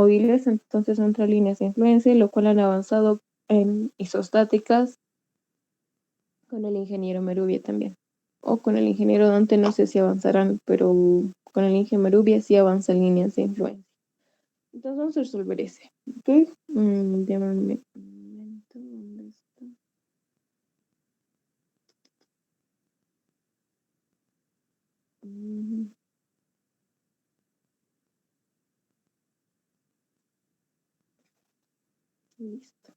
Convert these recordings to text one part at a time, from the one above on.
móviles, entonces entre líneas de influencia, lo cual han avanzado en isostáticas con el ingeniero Merubia también. O con el ingeniero Dante, no sé si avanzarán, pero con el ingeniero Merubia sí avanzan líneas de influencia. Entonces vamos a resolver ese. ¿Ok? Déjame un momento, ¿dónde está? Mm, Listo.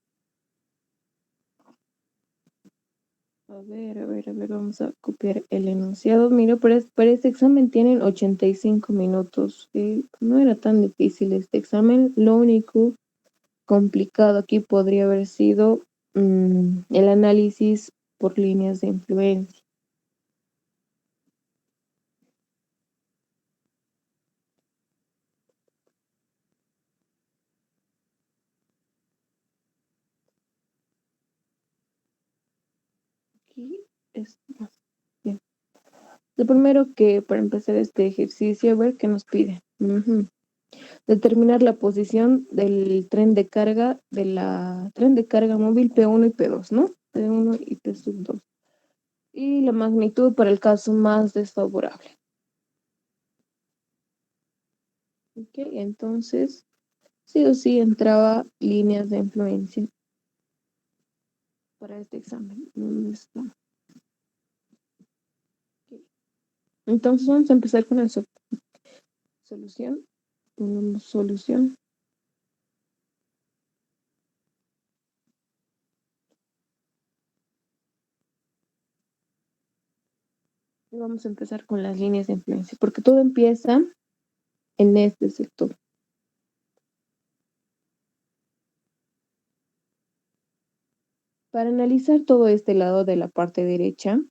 A ver, vamos a copiar el enunciado. Mira, para este examen tienen 85 minutos. No era tan difícil este examen. Lo único complicado aquí podría haber sido el análisis por líneas de influencia. Aquí es más bien. Lo primero que para empezar este ejercicio, a ver qué nos pide. Determinar la posición del tren de carga de la tren de carga móvil P1 y P2, ¿no? P1 y P sub 2. Y la magnitud para el caso más desfavorable. Ok, entonces, sí o sí entraba líneas de influencia para este examen. ¿Dónde está? Ok. Entonces vamos a empezar con la solución. Solución. Y vamos a empezar con las líneas de influencia, porque todo empieza en este sector. Para analizar todo este lado de la parte derecha,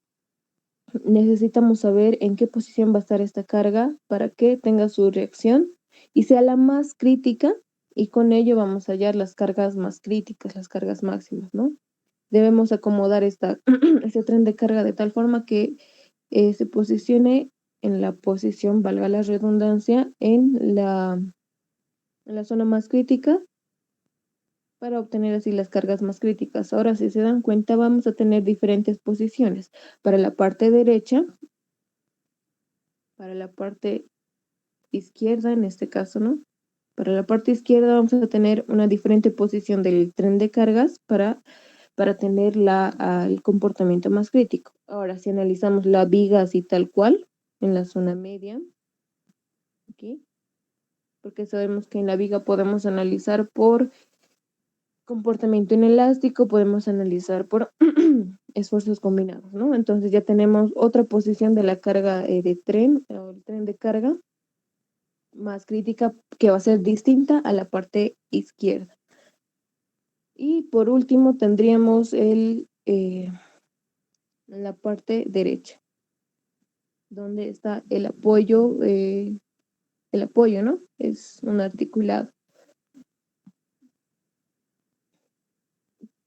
necesitamos saber en qué posición va a estar esta carga para que tenga su reacción y sea la más crítica, y con ello vamos a hallar las cargas más críticas, las cargas máximas, ¿no? Debemos acomodar este tren de carga de tal forma que se posicione en la posición, valga la redundancia, en la zona más crítica para obtener así las cargas más críticas. Ahora, si se dan cuenta, vamos a tener diferentes posiciones. Para la parte derecha, para la parte izquierda, en este caso, ¿no? Para la parte izquierda vamos a tener una diferente posición del tren de cargas para tener el comportamiento más crítico. Ahora, si analizamos la viga así tal cual, en la zona media, aquí, porque sabemos que en la viga podemos analizar por comportamiento inelástico, podemos analizar por esfuerzos combinados, ¿no? Entonces ya tenemos otra posición de la carga de tren, o el tren de carga, más crítica, que va a ser distinta a la parte izquierda. Y por último tendríamos la parte derecha, donde está el apoyo, ¿no? Es un articulado.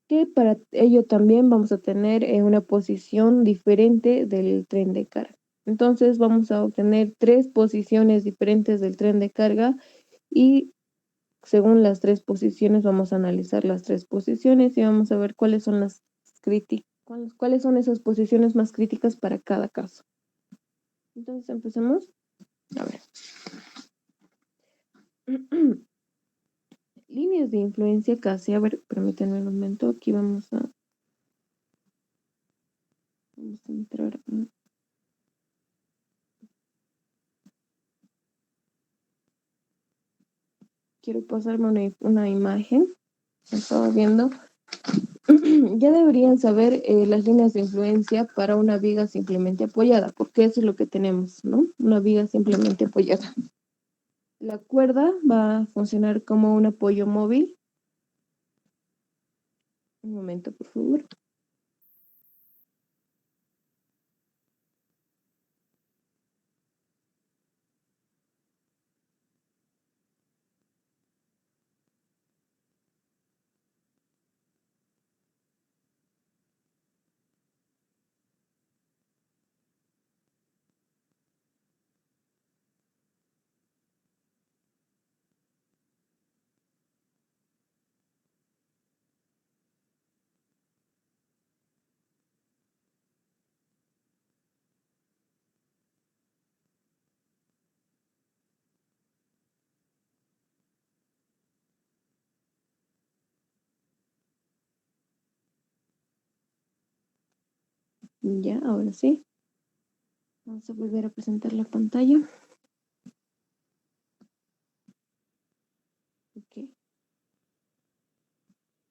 Que para ello también vamos a tener una posición diferente del tren de carga. Entonces vamos a obtener tres posiciones diferentes del tren de carga y según las tres posiciones vamos a analizar las tres posiciones y vamos a ver cuáles son las críticas, cuáles son esas posiciones más críticas para cada caso. Entonces empecemos. A ver. Líneas de influencia casi. A ver, permítanme un momento. Aquí vamos a entrar. Quiero pasarme una imagen. Estaba viendo. Ya deberían saber las líneas de influencia para una viga simplemente apoyada, porque eso es lo que tenemos, ¿no? Una viga simplemente apoyada. La cuerda va a funcionar como un apoyo móvil. Un momento, por favor. Ya, ahora sí. Vamos a volver a presentar la pantalla. Ok.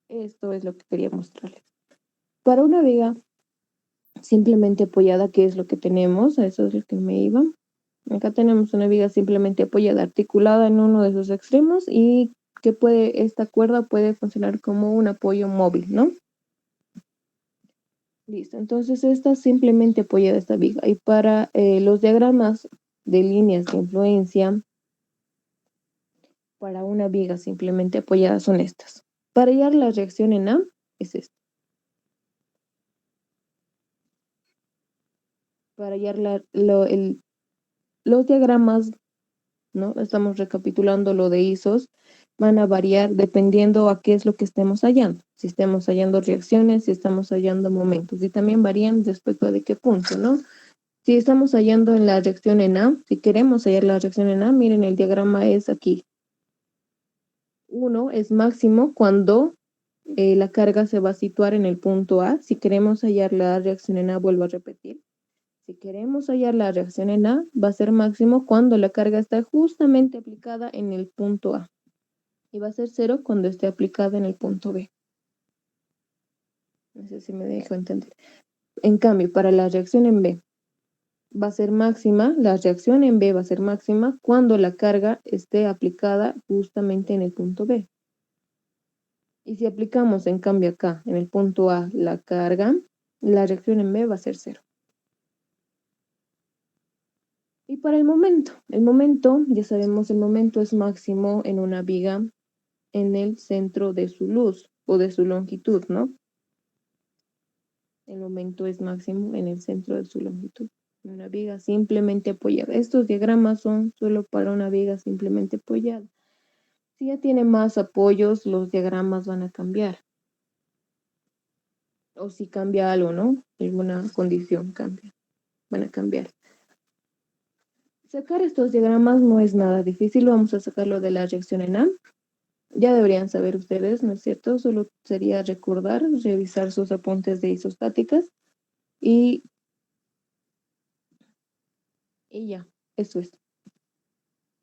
Esto es lo que quería mostrarles. Para una viga simplemente apoyada, ¿qué es lo que tenemos? A eso es lo que me iba. Acá tenemos una viga simplemente apoyada, articulada en uno de sus extremos y que esta cuerda puede funcionar como un apoyo móvil, ¿no? Listo, entonces esta simplemente apoyada esta viga. Y para los diagramas de líneas de influencia, para una viga simplemente apoyada son estas. Para hallar la reacción en A, es esta. Para hallar los diagramas, ¿no? Estamos recapitulando lo de ISOs, van a variar dependiendo a qué es lo que estemos hallando. Si estamos hallando reacciones, si estamos hallando momentos, y también varían respecto de qué punto, ¿no? Si estamos hallando en la reacción en A, si queremos hallar la reacción en A, miren, el diagrama es aquí. 1 es máximo cuando la carga se va a situar en el punto A. Si queremos hallar la reacción en A, vuelvo a repetir. Si queremos hallar la reacción en A, va a ser máximo cuando la carga está justamente aplicada en el punto A. Y va a ser 0 cuando esté aplicada en el punto B. No sé si me dejo entender. En cambio, para la reacción en B, va a ser máxima, la reacción en B va a ser máxima cuando la carga esté aplicada justamente en el punto B. Y si aplicamos, en cambio, acá, en el punto A, la carga, la reacción en B va a ser 0. Y para el momento, ya sabemos, el momento es máximo en una viga en el centro de su luz o de su longitud, ¿no? El momento es máximo en el centro de su longitud. Una viga simplemente apoyada. Estos diagramas son solo para una viga simplemente apoyada. Si ya tiene más apoyos, los diagramas van a cambiar. O si cambia algo, ¿no? Alguna condición cambia. Van a cambiar. Sacar estos diagramas no es nada difícil. Vamos a sacarlo de la reacción en A. Ya deberían saber ustedes, ¿no es cierto? Solo sería recordar, revisar sus apuntes de isostáticas y ya, eso es.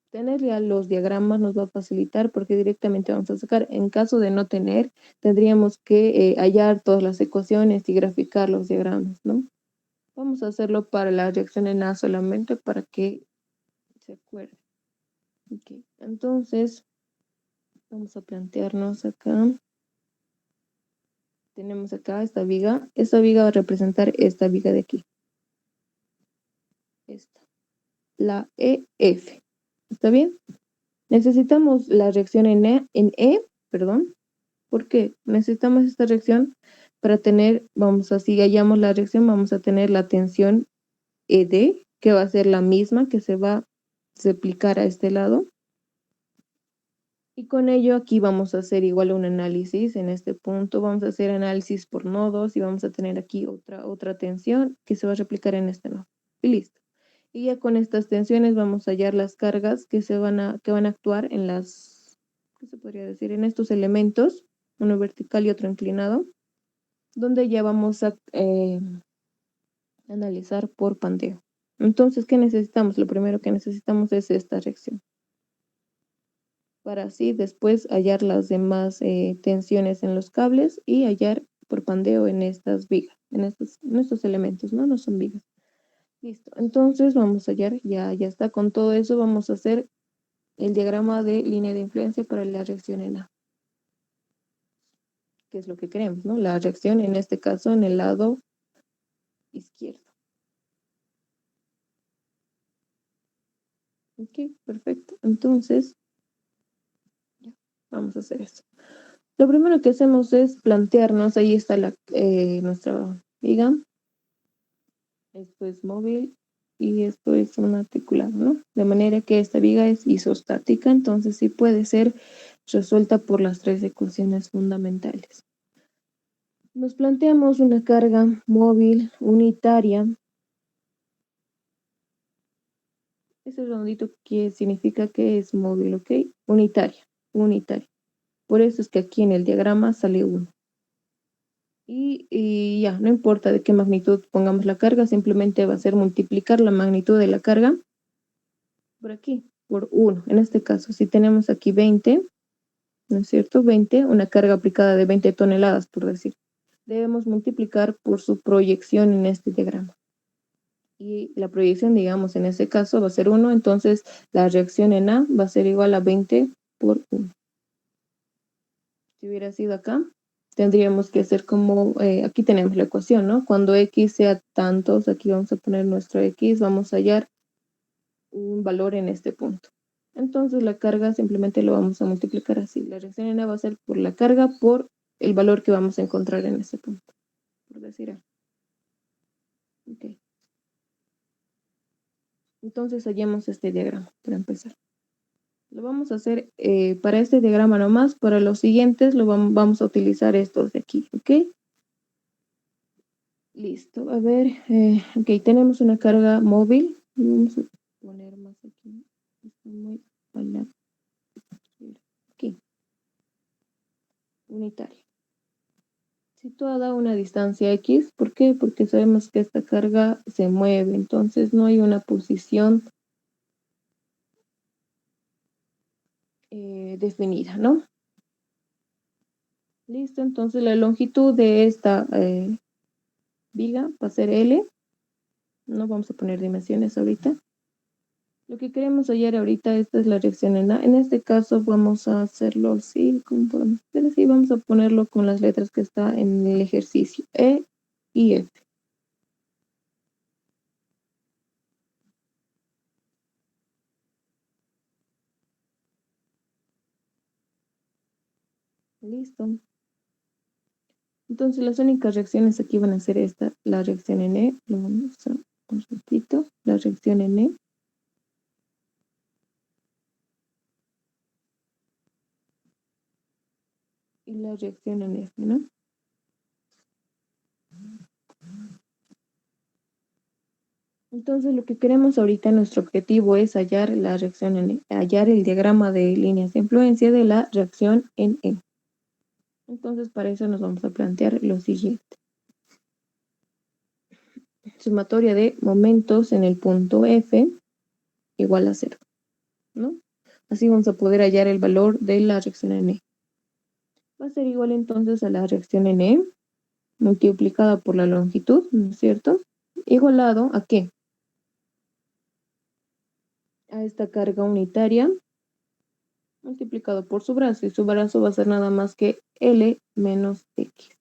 Tener ya los diagramas nos va a facilitar porque directamente vamos a sacar. En caso de no tener, tendríamos que hallar todas las ecuaciones y graficar los diagramas, ¿no? Vamos a hacerlo para la reacción en A solamente para que se acuerden. Okay. Entonces, vamos a plantearnos acá. Tenemos acá esta viga. Esta viga va a representar esta viga de aquí. Esta. La EF. ¿Está bien? Necesitamos la reacción perdón. ¿Por qué? Necesitamos esta reacción para tener, vamos a, si hallamos la reacción, vamos a tener la tensión ED, que va a ser la misma que se va a aplicar a este lado. Y con ello aquí vamos a hacer igual un análisis. En este punto vamos a hacer análisis por nodos y vamos a tener aquí otra tensión que se va a replicar en este nodo. Y listo. Y ya con estas tensiones vamos a hallar las cargas que van a actuar en ¿qué se podría decir? En estos elementos, uno vertical y otro inclinado, donde ya vamos a analizar por pandeo. Entonces, ¿qué necesitamos? Lo primero que necesitamos es esta reacción, para así después hallar las demás tensiones en los cables y hallar por pandeo en estas vigas, en estos elementos, ¿no? No son vigas. Listo. Entonces vamos a hallar, ya está con todo eso, vamos a hacer el diagrama de línea de influencia para la reacción en A, que es lo que queremos, ¿no? La reacción en este caso en el lado izquierdo. Ok, perfecto. Entonces, ya, vamos a hacer eso. Lo primero que hacemos es plantearnos, ahí está nuestra viga, esto es móvil y esto es un articulado, ¿no? De manera que esta viga es isostática, entonces sí puede ser resuelta por las tres ecuaciones fundamentales. Nos planteamos una carga móvil unitaria. Ese redondito que significa que es móvil, ¿ok? Unitaria. Por eso es que aquí en el diagrama sale 1. Y ya, no importa de qué magnitud pongamos la carga, simplemente va a ser multiplicar la magnitud de la carga por aquí, por 1. En este caso, si tenemos aquí 20, ¿no es cierto? 20, una carga aplicada de 20 toneladas, por decir. Debemos multiplicar por su proyección en este diagrama. Y la proyección, digamos, en este caso va a ser 1, entonces la reacción en A va a ser igual a 20 por 1. Si hubiera sido acá, tendríamos que hacer como, aquí tenemos la ecuación, ¿no? Cuando X sea tantos, aquí vamos a poner nuestro X, vamos a hallar un valor en este punto. Entonces la carga simplemente lo vamos a multiplicar así. La reacción en A va a ser por la carga por el valor que vamos a encontrar en este punto, por decir algo. Ok. Entonces hallemos este diagrama para empezar. Lo vamos a hacer para este diagrama nomás, para los siguientes vamos a utilizar estos de aquí, ¿ok? Listo, a ver, ok, tenemos una carga móvil. Vamos a poner más aquí. Está muy a la izquierda. Aquí, unitaria. Situada a una distancia X, ¿por qué? Porque sabemos que esta carga se mueve, entonces no hay una posición definida, ¿no? Listo, entonces la longitud de esta viga va a ser L. No vamos a poner dimensiones ahorita. Lo que queremos hallar ahorita, esta es la reacción en A. En este caso vamos a hacerlo así, ¿cómo podemos hacer así? Vamos a ponerlo con las letras que está en el ejercicio, E y F. Listo. Entonces las únicas reacciones aquí van a ser esta, la reacción en E, lo vamos a un ratito, la reacción en E. Y la reacción en F, ¿no? Entonces lo que queremos ahorita, nuestro objetivo es hallar la reacción en E, hallar el diagrama de líneas de influencia de la reacción en E. Entonces para eso nos vamos a plantear lo siguiente. Sumatoria de momentos en el punto F igual a 0, ¿no? Así vamos a poder hallar el valor de la reacción en E. Va a ser igual entonces a la reacción en E multiplicada por la longitud, ¿no es cierto? Igualado ¿a qué? A esta carga unitaria multiplicado por su brazo, y su brazo va a ser nada más que L menos X.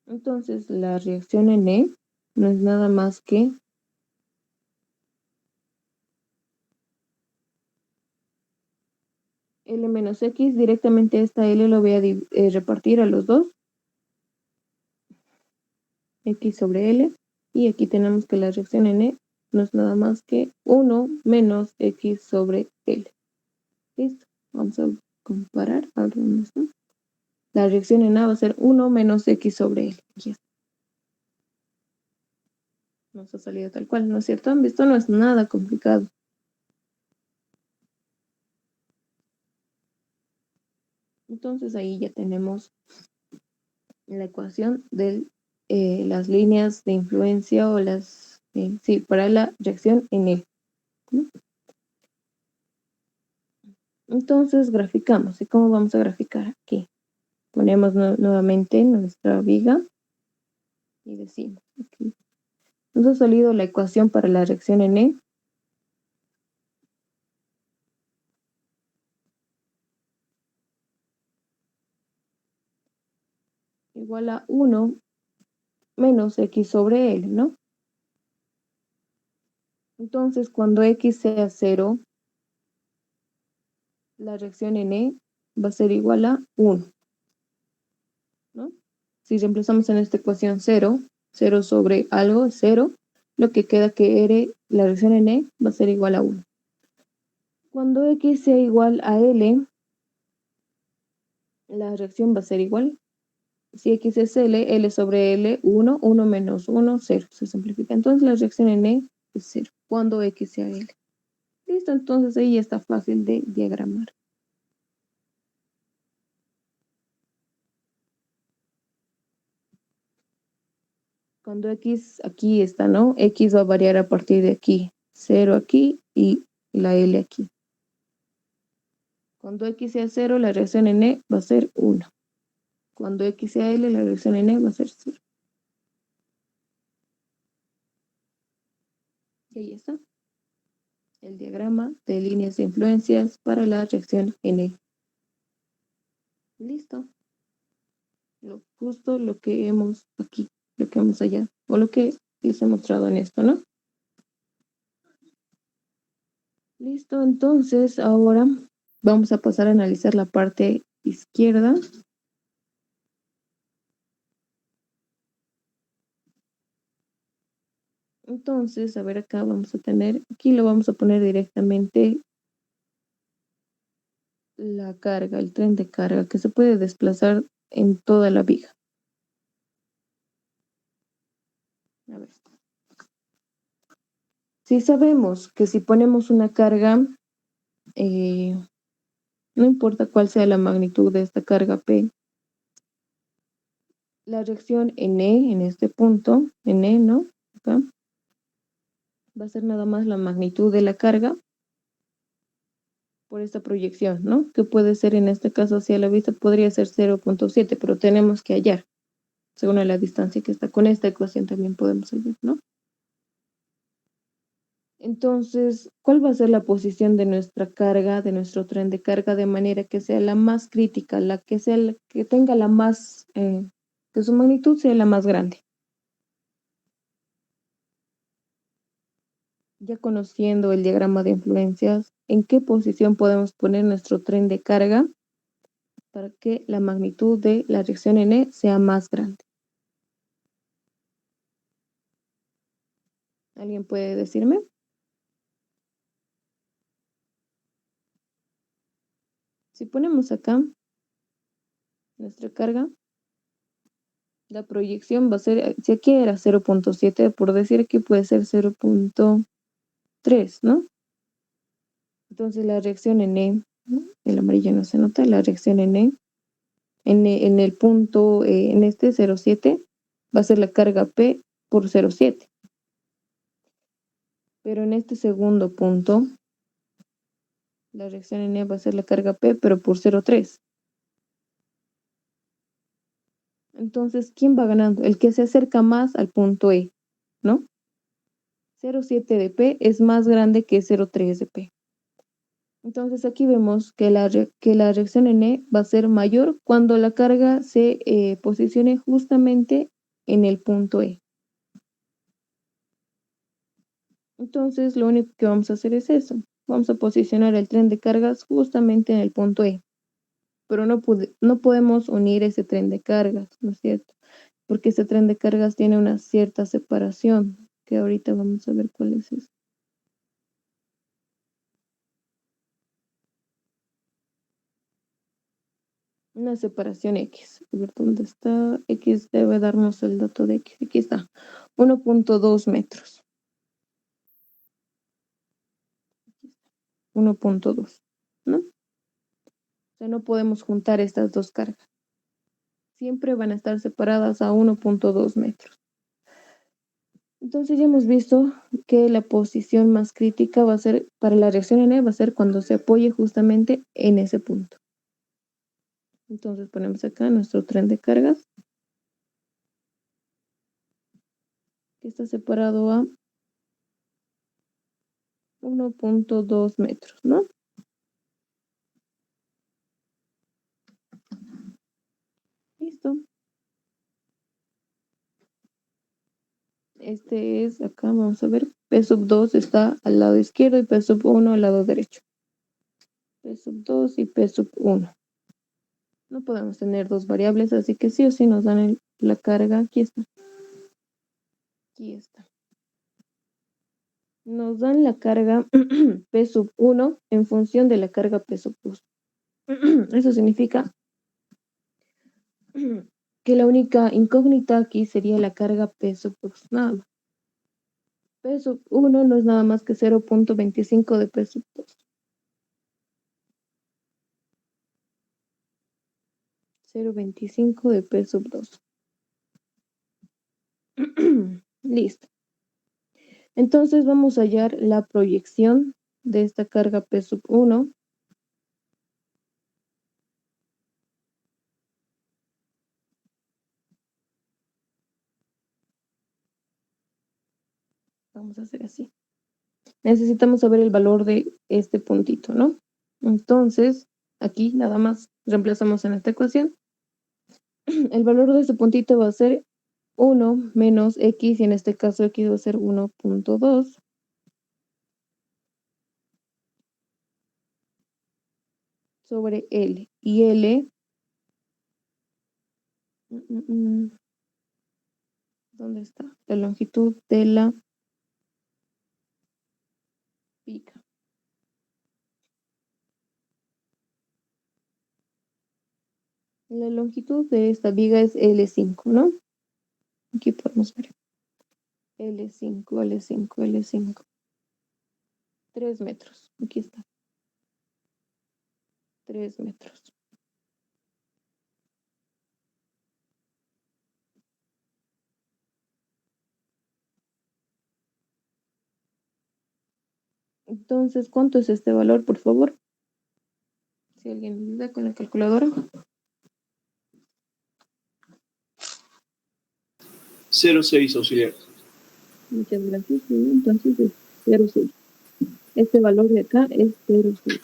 Entonces la reacción en E no es nada más que L menos X. Directamente esta L lo voy a repartir a los dos, X sobre L, y aquí tenemos que la reacción en E no es nada más que 1 menos X sobre L. ¿Listo? Vamos a comparar. A ver dónde está. La reacción en A va a ser 1 menos X sobre L. Aquí está. Nos ha salido tal cual, ¿no es cierto? Esto no es nada complicado. Entonces ahí ya tenemos la ecuación de las líneas de influencia o las, sí, para la reacción en E, ¿no? Entonces graficamos. ¿Y cómo vamos a graficar aquí? Ponemos nuevamente nuestra viga y decimos aquí. Nos ha salido la ecuación para la reacción en E. Igual a 1 menos X sobre L, ¿no? Entonces cuando X sea 0, la reacción en E va a ser igual a 1, ¿no? Si reemplazamos en esta ecuación 0, 0 sobre algo, 0, lo que queda que R, la reacción en E va a ser igual a 1. Cuando X sea igual a L, la reacción va a ser igual. Si X es L, L sobre L, 1, 1 menos 1, 0. Se simplifica. Entonces la reacción en E es 0, cuando X sea L. Listo, entonces ahí está fácil de diagramar. Cuando X aquí está, ¿no? X va a variar a partir de aquí. 0 aquí y la L aquí. Cuando X sea 0, la reacción en E va a ser 1. Cuando X sea L, la reacción en E va a ser 0. Y ahí está. El diagrama de líneas de influencias para la reacción en E. Listo. Justo lo que hemos aquí, lo que hemos allá, o lo que les he mostrado en esto, ¿no? Listo, entonces ahora vamos a pasar a analizar la parte izquierda. Entonces, a ver, acá vamos a tener, aquí lo vamos a poner directamente la carga, el tren de carga, que se puede desplazar en toda la viga. A ver. Si sabemos que si ponemos una carga, no importa cuál sea la magnitud de esta carga P, la reacción en E, en este punto, en E, ¿no? Acá, va a ser nada más la magnitud de la carga por esta proyección, ¿no? Que puede ser en este caso hacia la vista, podría ser 0.7, pero tenemos que hallar, según la distancia que está con esta ecuación también podemos hallar, ¿no? Entonces, ¿cuál va a ser la posición de nuestra carga, de nuestro tren de carga, de manera que sea la más crítica, la que sea la que tenga la más, que su magnitud sea la más grande? Ya conociendo el diagrama de influencias, ¿en qué posición podemos poner nuestro tren de carga para que la magnitud de la reacción en E sea más grande? ¿Alguien puede decirme? Si ponemos acá nuestra carga, la proyección va a ser, si aquí era 0.7, por decir que puede ser 0.3, ¿no? Entonces la reacción en E, ¿no? El amarillo no se nota, la reacción en E, en el punto, en este 0.7, va a ser la carga P por 0.7. Pero en este segundo punto, la reacción en E va a ser la carga P, pero por 0.3. Entonces, ¿quién va ganando? El que se acerca más al punto E, ¿no? 0.7 de P es más grande que 0.3 de P. Entonces aquí vemos que la reacción en E va a ser mayor cuando la carga se posicione justamente en el punto E. Entonces lo único que vamos a hacer es eso. Vamos a posicionar el tren de cargas justamente en el punto E. Pero no podemos unir ese tren de cargas, ¿no es cierto? Porque ese tren de cargas tiene una cierta separación, que ahorita vamos a ver cuál es eso. Una separación X. A ver, ¿dónde está? X debe darnos el dato de X. Aquí está. 1.2 metros. 1.2, ¿no? O sea, no podemos juntar estas dos cargas. Siempre van a estar separadas a 1.2 metros. Entonces ya hemos visto que la posición más crítica va a ser, para la reacción en E, va a ser cuando se apoye justamente en ese punto. Entonces ponemos acá nuestro tren de cargas, que está separado a 1.2 metros, ¿no? Listo. Este es, acá vamos a ver, P sub 2 está al lado izquierdo y P sub 1 al lado derecho. P sub 2 y P sub 1. No podemos tener dos variables, así que sí o sí nos dan la carga. Aquí está. Aquí está. Nos dan la carga P sub 1 en función de la carga P sub 2. Eso significa que la única incógnita aquí sería la carga P sub 2. Nada más. P sub 1 no es nada más que 0.25 de P sub 2. 0.25 de P sub 2. Listo. Entonces vamos a hallar la proyección de esta carga P sub 1. Vamos a hacer así. Necesitamos saber el valor de este puntito, ¿no? Entonces, aquí nada más reemplazamos en esta ecuación. El valor de este puntito va a ser 1 menos x, y en este caso x va a ser 1.2 sobre L. Y L, ¿dónde está? La longitud de la viga. La longitud de esta viga es L5, ¿no? Aquí podemos ver. L5, L5, L5. 3 metros. Aquí está. 3 metros. Entonces, ¿cuánto es este valor, por favor? Si alguien me ayuda con la calculadora. 0,6 auxiliar. Muchas gracias. Entonces es 0,6. Este valor de acá es 0,6.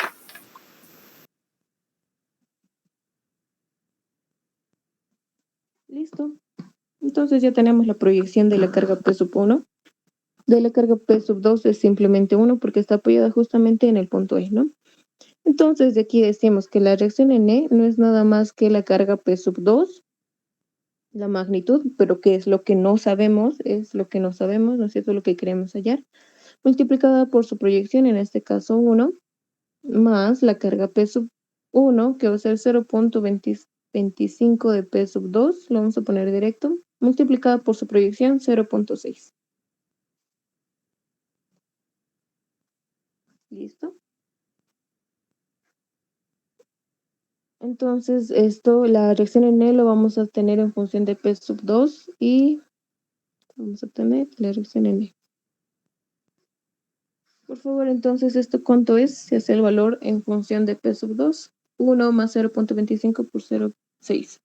Listo. Entonces ya tenemos la proyección de la carga P sub 1. De la carga P sub 2 es simplemente 1 porque está apoyada justamente en el punto E, ¿no? Entonces de aquí decimos que la reacción en E no es nada más que la carga P sub 2, la magnitud, pero que es lo que no sabemos, es lo que no sabemos, ¿no es cierto? Lo que queremos hallar, multiplicada por su proyección, en este caso 1, más la carga P sub 1, que va a ser 0.25 de P sub 2, lo vamos a poner directo, multiplicada por su proyección 0.6. ¿Listo? Entonces, la reacción en E lo vamos a tener en función de P sub 2 y vamos a tener la reacción en E. Por favor, entonces, ¿esto cuánto es? Se hace el valor en función de P sub 2. 1 más 0.25 por 0.6.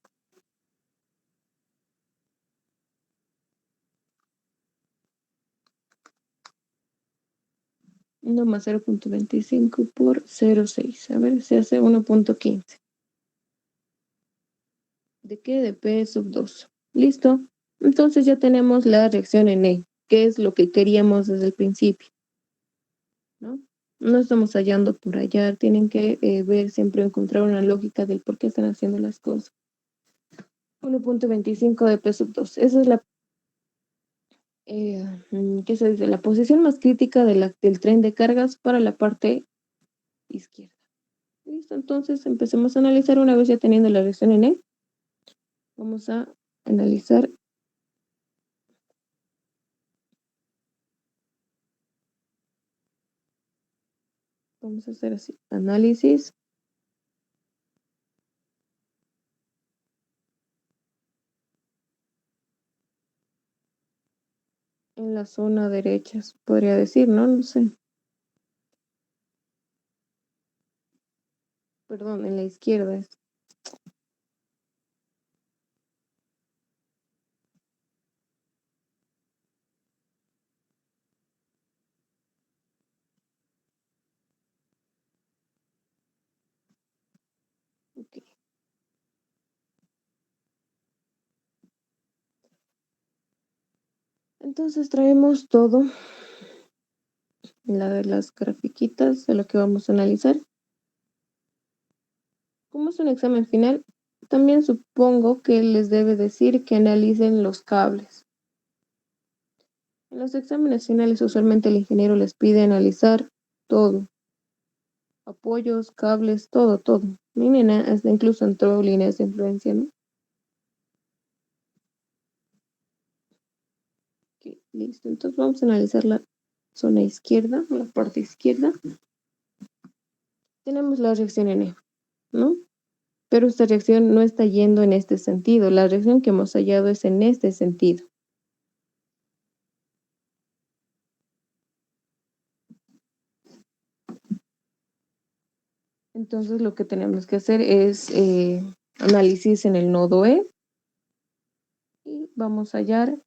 1 más 0.25 por 0.6. A ver, se hace 1.15. ¿De qué? De P sub 2. ¿Listo? Entonces ya tenemos la reacción en E, que es lo que queríamos desde el principio, ¿no? No estamos hallando por hallar, tienen que ver, siempre encontrar una lógica del por qué están haciendo las cosas. 1.25 de P sub 2. Esa es la, ¿qué se dice? La posición más crítica del tren de cargas para la parte izquierda. Listo, entonces empecemos a analizar una vez ya teniendo la reacción en E. Vamos a analizar. Vamos a hacer así, análisis. En la zona derecha, podría decir, ¿no? No sé. Perdón, en la izquierda es. Ok. Entonces traemos todo, las grafiquitas de lo que vamos a analizar. Como es un examen final, también supongo que les debe decir que analicen los cables. En los exámenes finales usualmente el ingeniero les pide analizar todo. Apoyos, cables, todo, todo. Miren, hasta incluso entró líneas de influencia, ¿no? Ok, listo. Entonces vamos a analizar la zona izquierda, la parte izquierda. Tenemos la reacción en E, ¿no? Pero esta reacción no está yendo en este sentido. La reacción que hemos hallado es en este sentido. Entonces lo que tenemos que hacer es análisis en el nodo E y vamos a hallar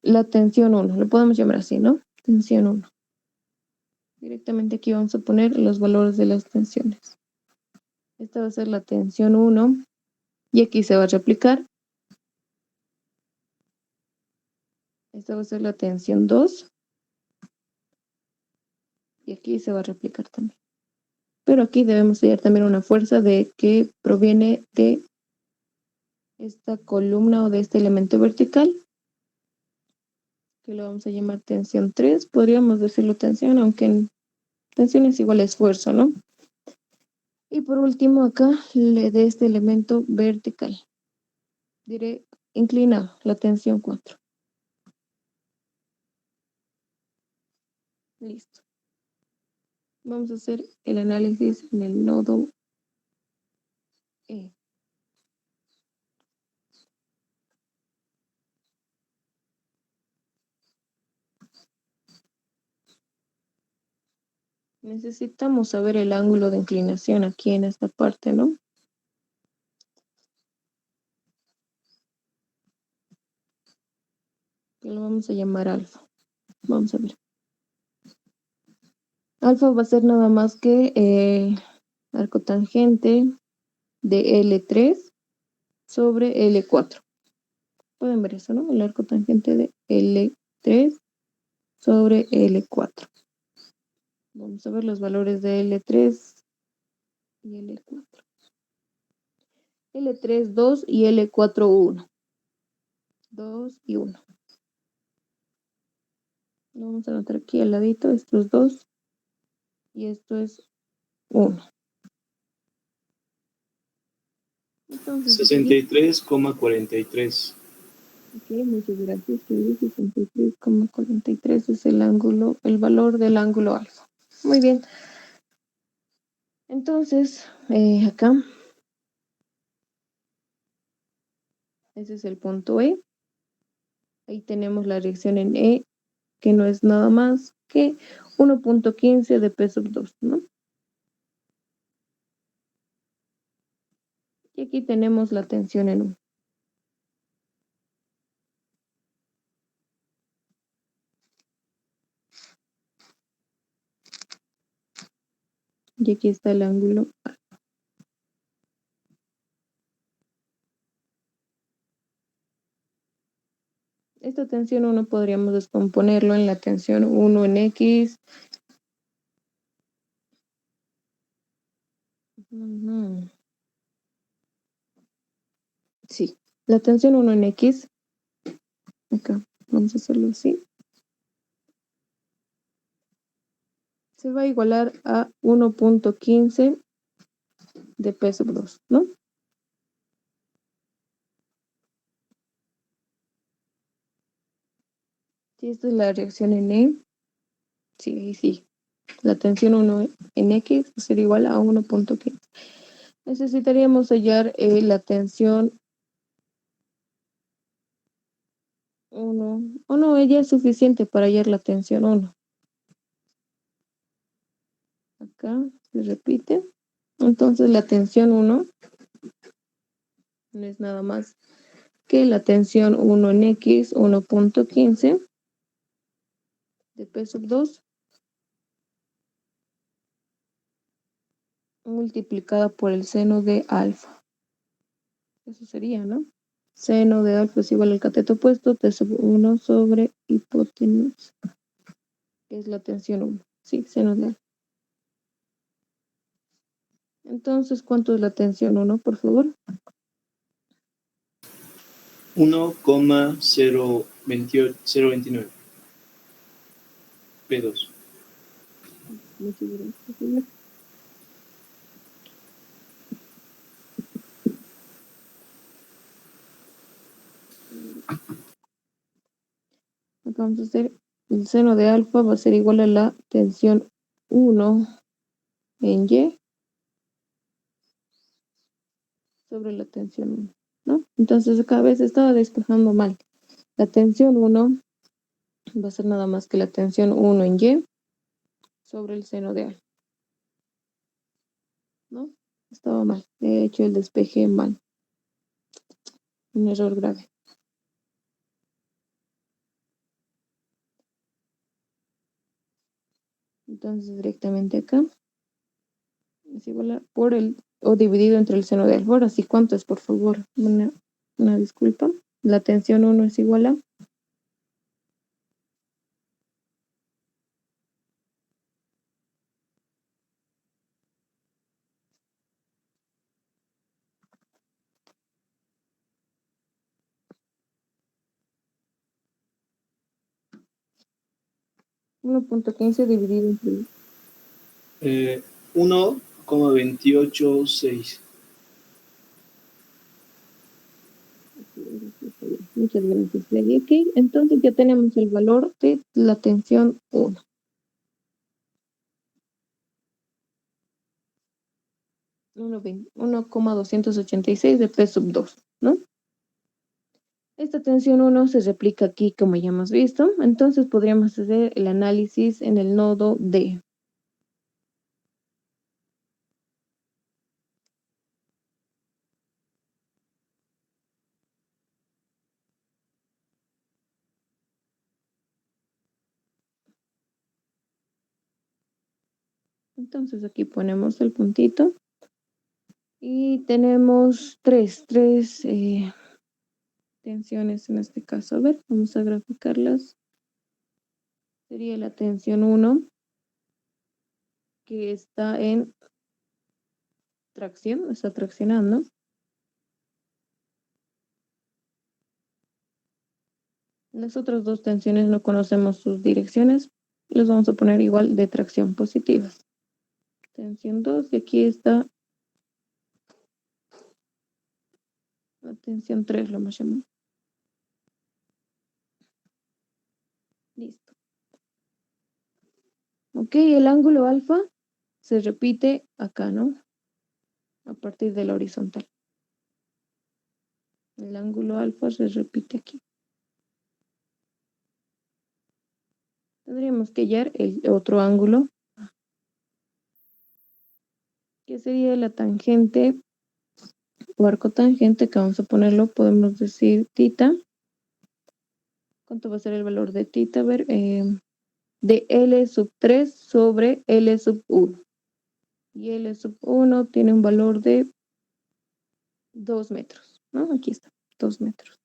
la tensión 1, lo podemos llamar así, ¿no? Tensión 1. Directamente aquí vamos a poner los valores de las tensiones. Esta va a ser la tensión 1 y aquí se va a replicar. Esta va a ser la tensión 2 y aquí se va a replicar también. Pero aquí debemos hallar también una fuerza que proviene de esta columna o de este elemento vertical, que lo vamos a llamar tensión 3. Podríamos decirlo tensión, aunque en tensión es igual a esfuerzo, ¿no? Y por último acá, de este elemento vertical, diré inclinado, la tensión 4. Listo. Vamos a hacer el análisis en el nodo E. Necesitamos saber el ángulo de inclinación aquí en esta parte, ¿no? Que lo vamos a llamar alfa. Vamos a ver. Alfa va a ser nada más que arco tangente de L3 sobre L4. Pueden ver eso, ¿no? El arco tangente de L3 sobre L4. Vamos a ver los valores de L3 y L4. L3, 2 y L4, 1. 2 y 1. Lo vamos a anotar aquí al ladito, estos dos. Y esto es 1. Entonces, 63,43. ok, muchas gracias. 63,43 es el ángulo, el valor del ángulo alfa. Muy bien. Entonces, acá, ese es el punto E. Ahí tenemos la reacción en E, que no es nada más que 1.15 de P sub 2, ¿no? Y aquí tenemos la tensión en 1. Y aquí está el ángulo A. Esta tensión 1 podríamos descomponerlo en la tensión 1 en X. Sí, la tensión 1 en X. Acá, vamos a hacerlo así. Se va a igualar a 1.15 de P sub 2, ¿no? Si esta es la reacción en E, sí. La tensión 1 en X va a ser igual a 1.15. Necesitaríamos hallar la tensión 1. O no, ella es suficiente para hallar la tensión 1. Acá se repite. Entonces la tensión 1 no es nada más que la tensión 1 en X, 1.15 de P sub 2 multiplicada por el seno de alfa. Eso sería, ¿no? Seno de alfa es igual al cateto opuesto, T sub 1 sobre hipotenusa, que es la tensión 1. Sí, seno de alfa. Entonces, ¿cuánto es la tensión 1, por favor? 1,029. P2. Muchas gracias. Acá vamos a hacer el seno de alfa va a ser igual a la tensión 1 en Y sobre la tensión 1, ¿no? Entonces acá a veces estaba despejando mal. La tensión 1 va a ser nada más que la tensión 1 en Y sobre el seno de alfa, ¿no? Estaba mal, he hecho el despeje mal, un error grave. Entonces directamente acá es igual a por el, o dividido entre el seno de alfa. Ahora sí, ¿cuánto es, por favor? Una disculpa. La tensión 1 es igual a 1.15 dividido entre 1,286. Muchas gracias, Freddy. Ok, entonces ya tenemos el valor de la tensión 1. 1,286 de P sub 2, ¿no? Esta tensión 1 se replica aquí, como ya hemos visto. Entonces podríamos hacer el análisis en el nodo D. Entonces aquí ponemos el puntito. Y tenemos tres tensiones en este caso. A ver, vamos a graficarlas. Sería la tensión 1, que está en tracción, está traccionando. Las otras dos tensiones no conocemos sus direcciones. Los vamos a poner igual de tracción positivas. Tensión 2, y aquí está la tensión 3, lo hemos llamado. Listo. Ok, el ángulo alfa se repite acá, ¿no? A partir de la horizontal. El ángulo alfa se repite aquí. Tendríamos que hallar el otro ángulo, que sería la tangente o arco tangente, que vamos a ponerlo, podemos decir tita. ¿Cuánto va a ser el valor de tita? A ver, de L sub 3 sobre L sub 1. Y L sub 1 tiene un valor de 2 metros, ¿no? Aquí está, 2 metros.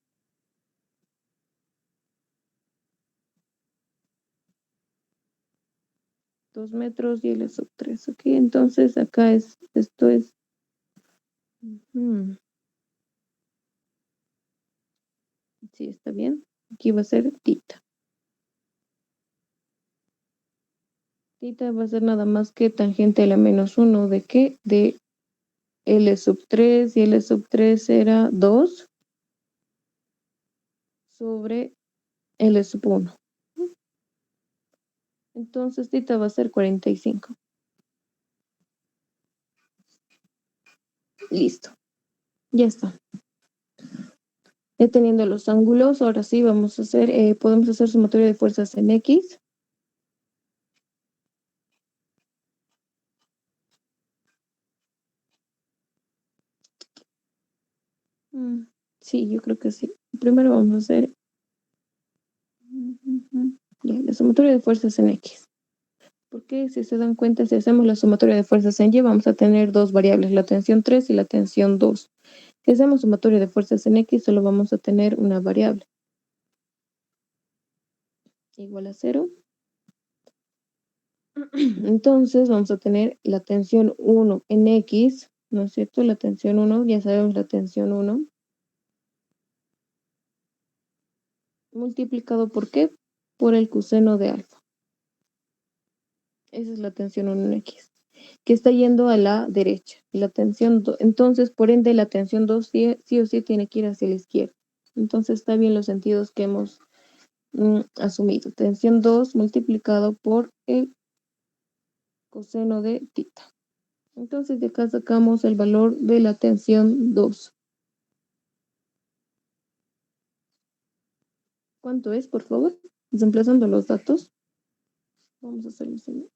2 metros y L sub 3, ok. Entonces acá esto es... sí, está bien. Aquí va a ser tita. Tita va a ser nada más que tangente a la menos 1 de qué? De L sub 3, y L sub 3 era 2 sobre L sub 1. Entonces tita va a ser 45. Listo. Ya está. Ya teniendo los ángulos, ahora sí vamos a hacer, podemos hacer sumatoria de fuerzas en X. Sí, yo creo que sí. Primero vamos a hacer ya, la sumatoria de fuerzas en X. Porque si se dan cuenta, si hacemos la sumatoria de fuerzas en Y, vamos a tener dos variables, la tensión 3 y la tensión 2. Si hacemos sumatoria de fuerzas en X, solo vamos a tener una variable. Igual a 0. Entonces vamos a tener la tensión 1 en X, ¿no es cierto? La tensión 1, ya sabemos la tensión 1. Multiplicado por qué? Por el coseno de alfa. Esa es la tensión 1 en X, que está yendo a la derecha. La tensión 2, entonces, por ende, la tensión 2 sí o sí tiene que ir hacia la izquierda. Entonces, está bien los sentidos que hemos asumido. Tensión 2 multiplicado por el coseno de tita. Entonces, de acá sacamos el valor de la tensión 2. ¿Cuánto es, por favor? Reemplazando los datos. Vamos a hacerlo así.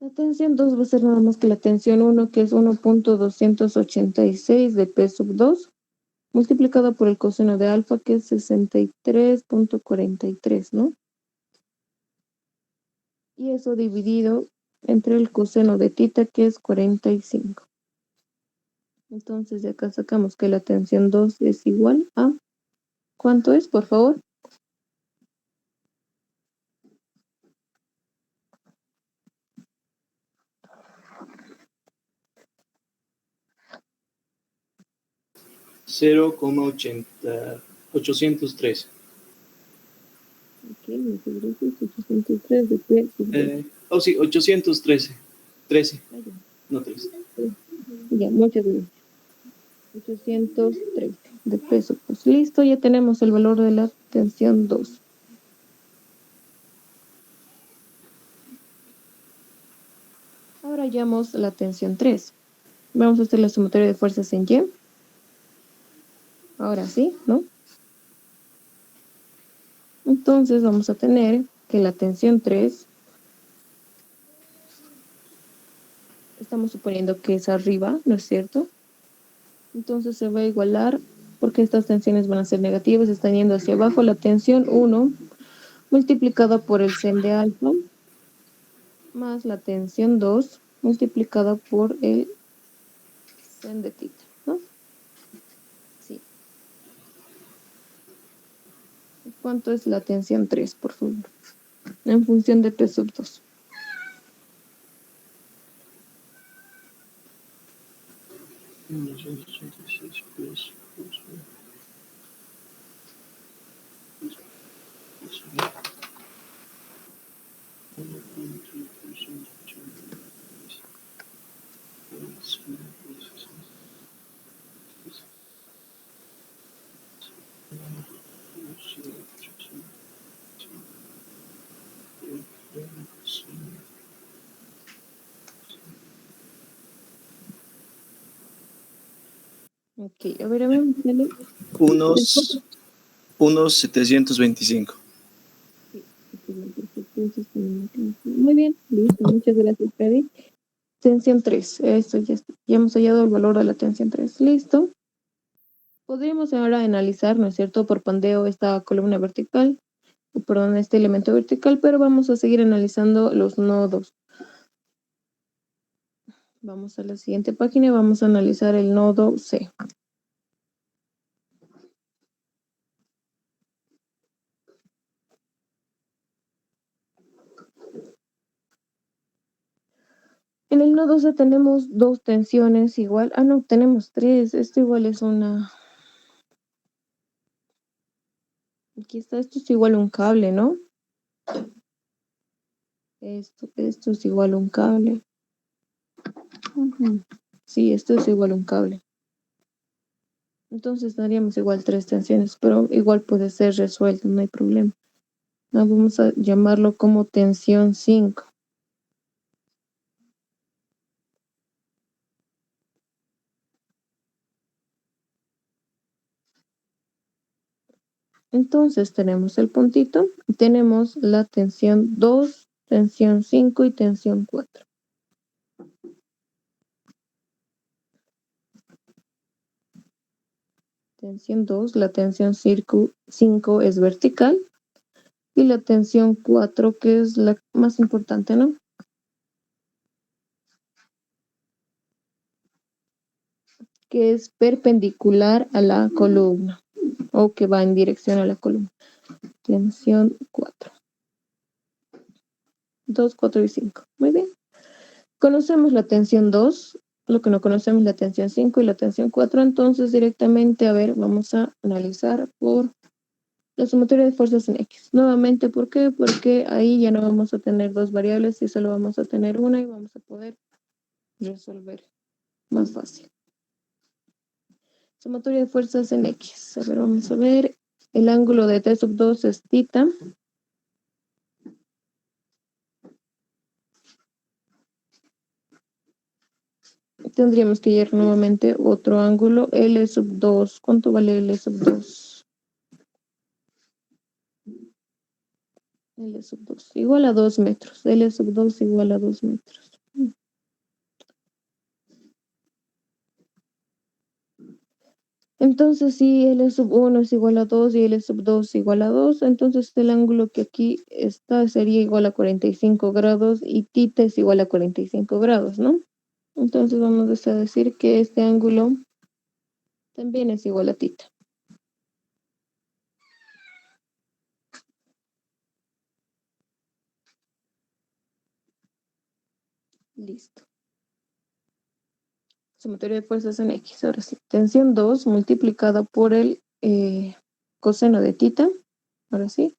La tensión 2 va a ser nada más que la tensión 1, que es 1.286 de P sub 2, multiplicado por el coseno de alfa, que es 63.43, ¿no? Y eso dividido entre el coseno de tita, que es 45. Entonces de acá sacamos que la tensión 2 es igual a... ¿Cuánto es, por favor? 813. Ok, muchas gracias. 803 de P sub 2. Sí, 813. 13, Ah, ya. no 13. Ya, muchas gracias. 813 de peso. Pues listo, ya tenemos el valor de la tensión 2. Ahora hallamos la tensión 3. Vamos a hacer la sumatoria de fuerzas en Y. Ahora sí, ¿no? Entonces vamos a tener que la tensión 3, estamos suponiendo que es arriba, ¿no es cierto? Entonces se va a igualar, porque estas tensiones van a ser negativas, están yendo hacia abajo, la tensión 1 multiplicada por el sen de alfa, más la tensión 2 multiplicada por el sen de tita, ¿no? Sí. ¿Cuánto es la tensión 3, por favor? En función de P sub 2. Ok, a ver, dale. Unos 725. Sí, excelente, perfecto, eso está bien acá. Muy bien, listo, muchas gracias, Freddy. Tensión 3, eso ya hemos hallado el valor de la tensión 3. Listo. Podríamos ahora analizar, ¿no es cierto?, por pandeo esta columna vertical, o perdón, este elemento vertical, pero vamos a seguir analizando los nodos. Vamos a la siguiente página y vamos a analizar el nodo C. En el nodo C tenemos dos tensiones igual. Ah, no, tenemos tres. Esto igual es una... Aquí está, esto es igual un cable, ¿no? Esto es igual un cable. Ujú. Sí, esto es igual un cable. Entonces daríamos igual tres tensiones, pero igual puede ser resuelto, no hay problema. Ah, vamos a llamarlo como tensión 5. Entonces tenemos el puntito y tenemos la tensión 2, tensión 5 y tensión 4. Tensión 2, la tensión 5 es vertical y la tensión 4, que es la más importante, ¿no? Que es perpendicular a la columna o que va en dirección a la columna. Tensión 4. 2, 4 y 5. Muy bien. Conocemos la tensión 2, lo que no conocemos la tensión 5 y la tensión 4, entonces directamente, a ver, vamos a analizar por la sumatoria de fuerzas en X. Nuevamente, ¿por qué? Porque ahí ya no vamos a tener dos variables y solo vamos a tener una y vamos a poder resolver más fácil. Sumatoria de fuerzas en X. A ver, vamos a ver. El ángulo de T sub 2 es tita. Tendríamos que hallar nuevamente otro ángulo, L sub 2. ¿Cuánto vale L sub 2? L sub 2 igual a 2 metros. L sub 2 igual a 2 metros. Entonces, si L sub 1 es igual a 2 y L sub 2 es igual a 2, entonces el ángulo que aquí está sería igual a 45 grados y tita es igual a 45 grados, ¿no? Entonces vamos a decir que este ángulo también es igual a tita. Listo. Sumatoria de fuerzas en X. Ahora sí, tensión 2 multiplicada por el coseno de tita. Ahora sí.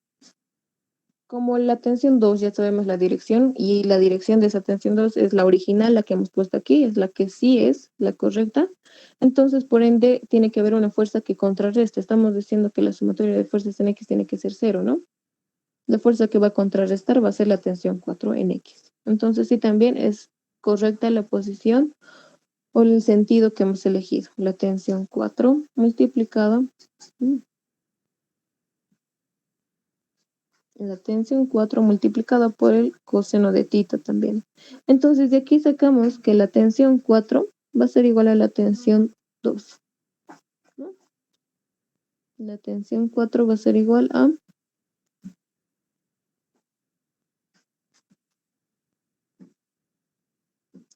Como la tensión 2 ya sabemos la dirección y la dirección de esa tensión 2 es la original, la que hemos puesto aquí, es la que sí es la correcta. Entonces, por ende, tiene que haber una fuerza que contrarreste. Estamos diciendo que la sumatoria de fuerzas en X tiene que ser cero, ¿no? La fuerza que va a contrarrestar va a ser la tensión 4 en X. Entonces, sí, también es correcta la posición o el sentido que hemos elegido. La tensión 4 multiplicada. La tensión 4 multiplicada por el coseno de tita también. Entonces, de aquí sacamos que la tensión 4 va a ser igual a la tensión 2, ¿no? La tensión 4 va a ser igual a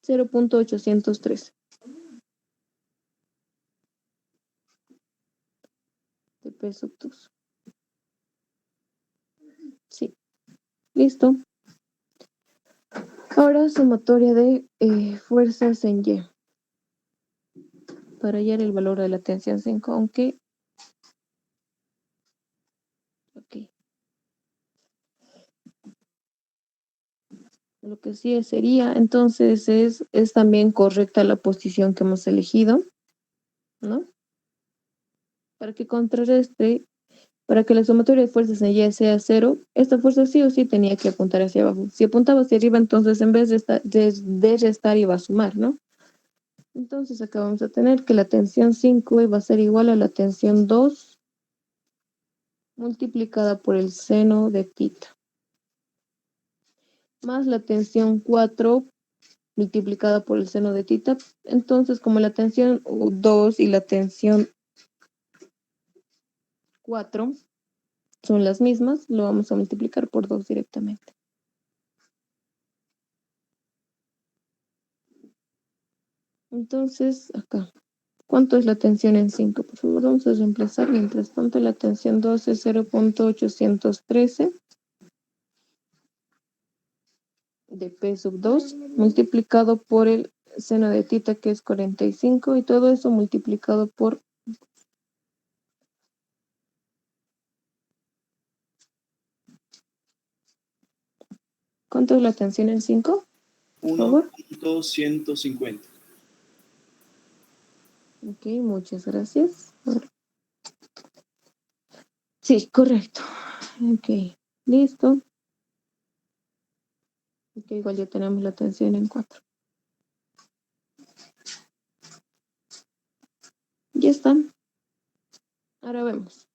0.813 de P sub 2. Sí, listo. Ahora sumatoria de fuerzas en Y. Para hallar el valor de la tensión 5, aunque... Ok. Lo que sí sería, entonces, es también correcta la posición que hemos elegido, ¿no? Para que contrarreste, para que la sumatoria de fuerzas en Y sea cero, esta fuerza sí o sí tenía que apuntar hacia abajo. Si apuntaba hacia arriba, entonces en vez de restar iba a sumar, ¿no? Entonces acá vamos a tener que la tensión 5 va a ser igual a la tensión 2 multiplicada por el seno de tita, más la tensión 4 multiplicada por el seno de tita. Entonces, como la tensión 2 y la tensión 4 son las mismas, lo vamos a multiplicar por 2 directamente. Entonces, acá, ¿cuánto es la tensión en 5? Por favor, vamos a reemplazar. Mientras tanto, la tensión 2 es 0.813 de P sub 2 multiplicado por el seno de tita, que es 45, y todo eso multiplicado por... ¿Cuánto es la tensión en 5? Por favor. 1.150. Ok, muchas gracias. Sí, correcto. Ok, listo. Ok, igual ya tenemos la tensión en 4. Ya está. Ahora vemos.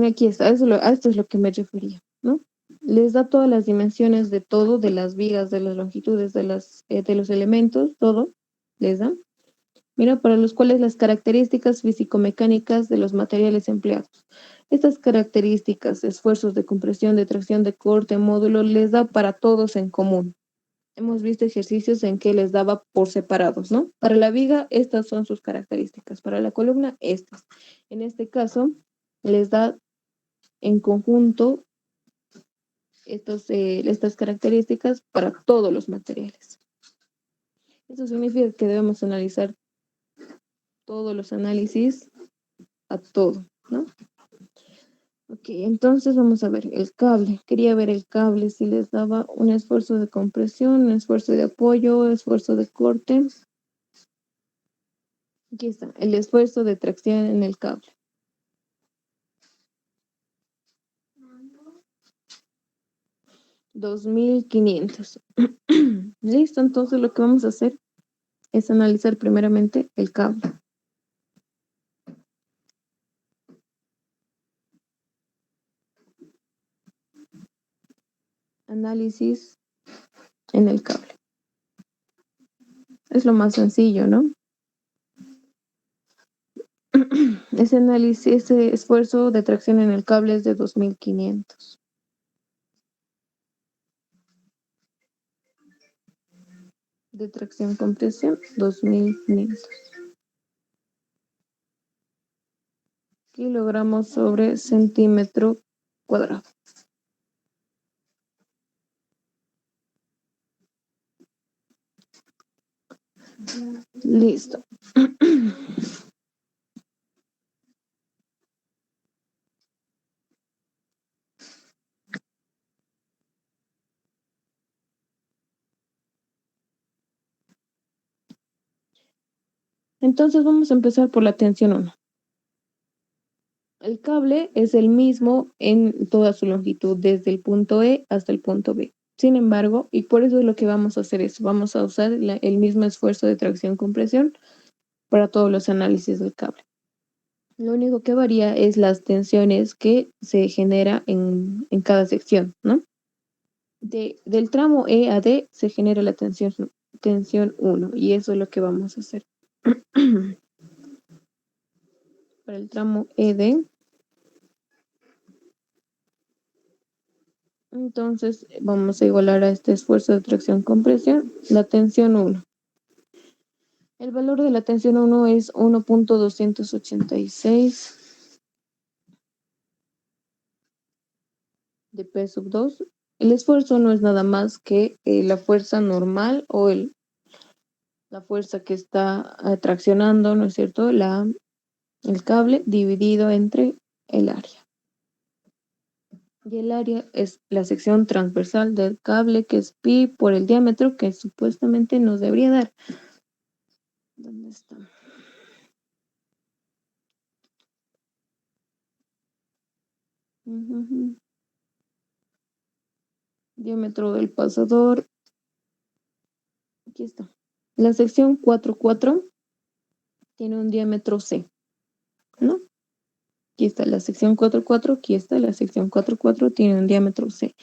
Aquí está, a esto es lo que me refería, ¿no? Les da todas las dimensiones de todo, de las vigas, de las longitudes, de los elementos, todo, les da. Mira, para los cuales las características físico-mecánicas de los materiales empleados. Estas características, esfuerzos de compresión, de tracción, de corte, módulo, les da para todos en común. Hemos visto ejercicios en que les daba por separados, ¿no? Para la viga, estas son sus características. Para la columna, estas. En este caso, les da en conjunto estas características para todos los materiales. Eso significa que debemos analizar todos los análisis a todo, ¿no? Ok, entonces vamos a ver el cable. Quería ver el cable, si les daba un esfuerzo de compresión, un esfuerzo de apoyo, esfuerzo de corte. Aquí está, el esfuerzo de tracción en el cable. $2,500. Listo, entonces lo que vamos a hacer es analizar primeramente el cable. Análisis en el cable. Es lo más sencillo, ¿no? ese esfuerzo de tracción en el cable es de 2500. De tracción compresión, 2500 kilogramos sobre centímetro cuadrado. Listo. Entonces vamos a empezar por la tensión 1. El cable es el mismo en toda su longitud, desde el punto E hasta el punto B. Sin embargo, y por eso es lo que vamos a hacer es, vamos a usar el mismo esfuerzo de tracción-compresión para todos los análisis del cable. Lo único que varía es las tensiones que se genera en cada sección, ¿no? Del tramo E a D se genera la tensión 1 y eso es lo que vamos a hacer. Para el tramo ED, entonces vamos a igualar a este esfuerzo de tracción-compresión la tensión 1. El valor de la tensión 1 es 1.286 de P sub 2. El esfuerzo no es nada más que la fuerza normal o la fuerza que está traccionando, ¿no es cierto? El cable dividido entre el área. Y el área es la sección transversal del cable, que es pi por el diámetro que supuestamente nos debería dar. ¿Dónde está? Diámetro del pasador. Aquí está. La sección 4,4 tiene un diámetro C, ¿no? Aquí está la sección 4,4, aquí está la sección 4,4, tiene un diámetro C.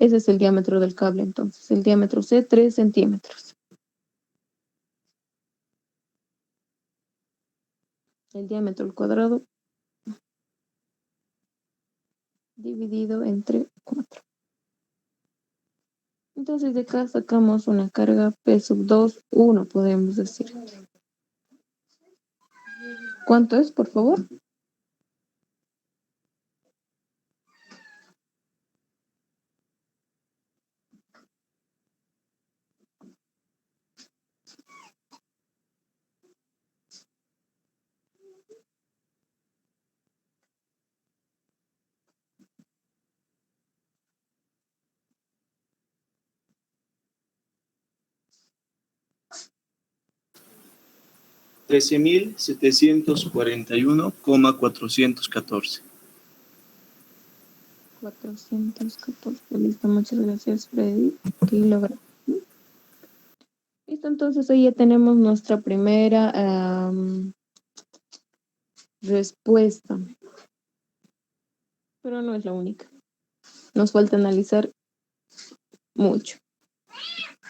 Ese es el diámetro del cable, entonces. El diámetro C, 3 centímetros. El diámetro al cuadrado dividido entre 4. Entonces de acá sacamos una carga P sub 2, 1, podemos decir. ¿Cuánto es, por favor? $13,741,414. 414. Listo, muchas gracias, Freddy. Kilogramos. Listo, entonces ahí ya tenemos nuestra primera respuesta. Pero no es la única. Nos falta analizar mucho.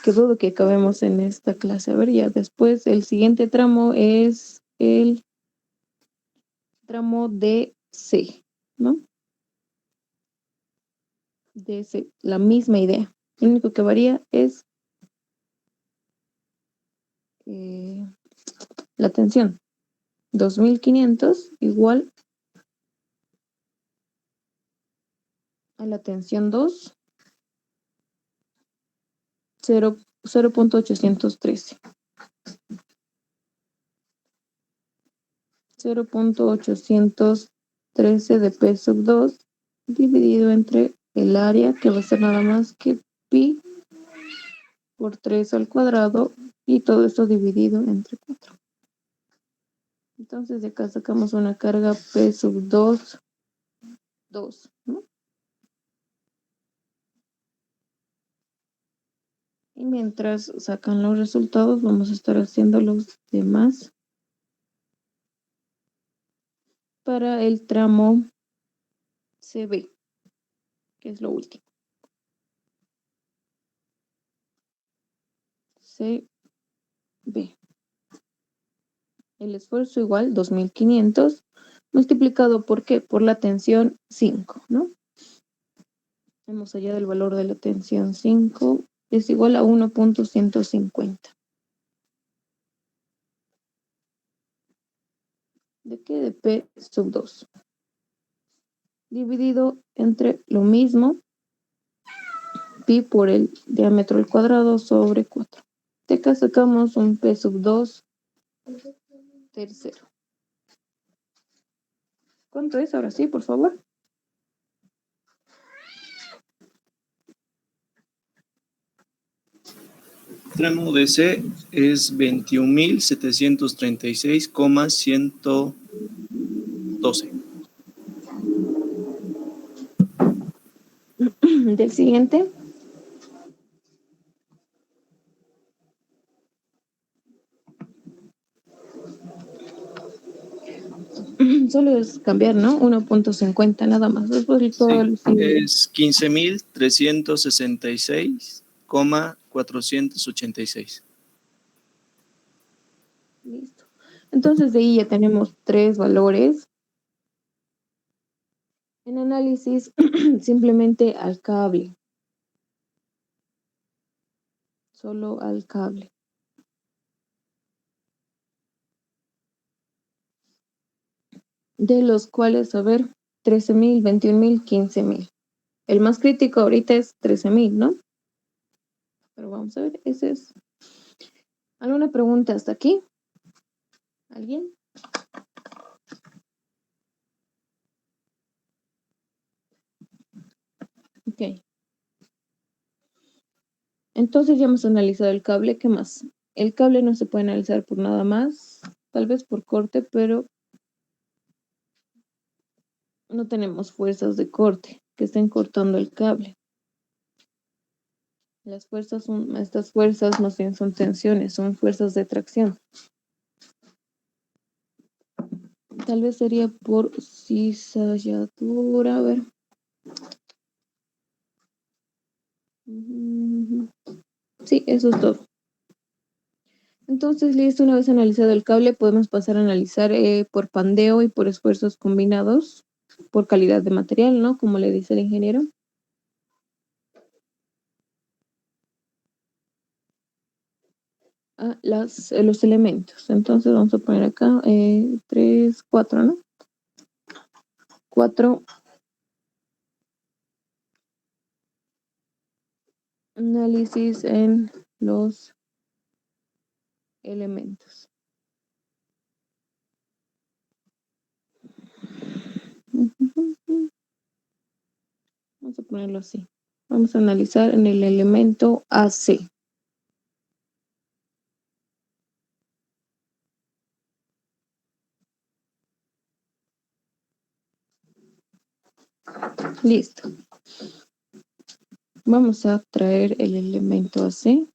Que dudo que acabemos en esta clase. A ver, ya después el siguiente tramo es el tramo DC, ¿no? DC, la misma idea. Lo único que varía es la tensión. 2500 igual a la tensión 2, 0.813. 0.813 de P sub 2 dividido entre el área, que va a ser nada más que pi por 3 al cuadrado, y todo esto dividido entre 4. Entonces de acá sacamos una carga P sub 2, 2, ¿no? Y mientras sacan los resultados, vamos a estar haciendo los demás para el tramo CB, que es lo último. CB. El esfuerzo igual, 2500 multiplicado ¿por qué? Por la tensión 5, ¿no? Hemos hallado el valor de la tensión 5 es igual a 1.150. ¿De qué? De P sub 2. Dividido entre lo mismo, pi por el diámetro al cuadrado sobre 4. De acá sacamos un P sub 2 tercero. ¿Cuánto es ahora sí, por favor? Extremo de C es 21.736,112. Del siguiente. Solo es cambiar, ¿no? 1.50 nada más. Después de todo Sí, el siguiente. es 15.366,486. Listo. Entonces de ahí ya tenemos tres valores. En análisis, simplemente al cable. Solo al cable. De los cuales, a ver, 13.000, 21.000, 15.000. El más crítico ahorita es 13.000, ¿no? Pero vamos a ver, ese es. ¿Alguna pregunta hasta aquí? ¿Alguien? Ok. Entonces ya hemos analizado el cable. ¿Qué más? El cable no se puede analizar por nada más, tal vez por corte, pero no tenemos fuerzas de corte que estén cortando el cable. Las fuerzas estas fuerzas no son tensiones, son fuerzas de tracción. Tal vez sería por cizalladura, a ver. Sí, eso es todo. Entonces, listo, una vez analizado el cable, podemos pasar a analizar por pandeo y por esfuerzos combinados, por calidad de material, ¿no? Como le dice el ingeniero. Los elementos. Entonces, vamos a poner acá 3, 4, ¿no? 4 análisis en los elementos. Vamos a ponerlo así. Vamos a analizar en el elemento AC. Listo. Vamos a traer el elemento AC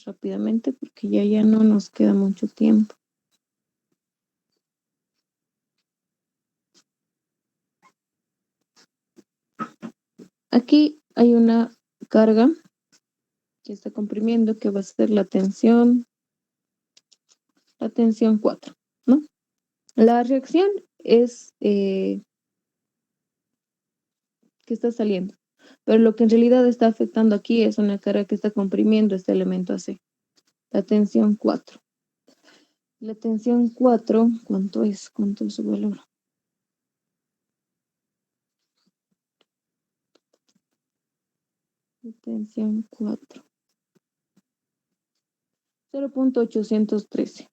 rápidamente porque ya no nos queda mucho tiempo. Aquí hay una carga que está comprimiendo que va a ser la tensión 4, ¿no? La reacción es que está saliendo, pero lo que en realidad está afectando aquí es una carga que está comprimiendo este elemento AC, la tensión 4. La tensión 4, ¿cuánto es? ¿Cuánto es su valor? La tensión 4. 0.813.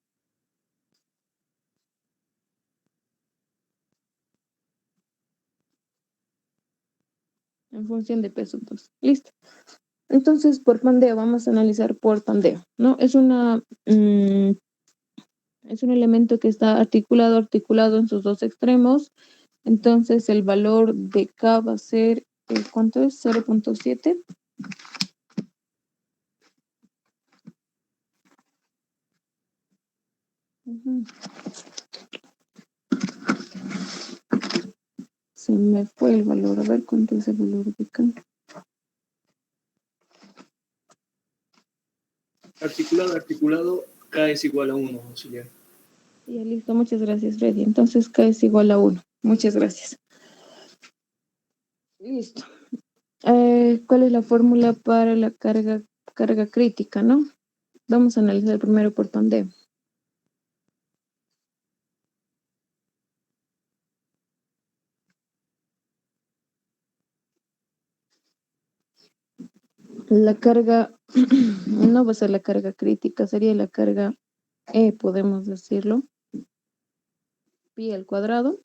En función de peso 2. Listo. Entonces, por pandeo, vamos a analizar por pandeo, ¿no? Es un elemento que está articulado en sus dos extremos. Entonces, el valor de K va a ser, ¿cuánto es? 0.7. Se me fue el valor. A ver cuánto es el valor de K. Articulado, K es igual a 1, auxiliar. Ya listo, muchas gracias, Freddy. Entonces K es igual a 1. Muchas gracias. Listo. ¿Cuál es la fórmula para la carga crítica, no? Vamos a analizar primero por tandem. La carga, no va a ser la carga crítica, sería la carga E, podemos decirlo, pi al cuadrado.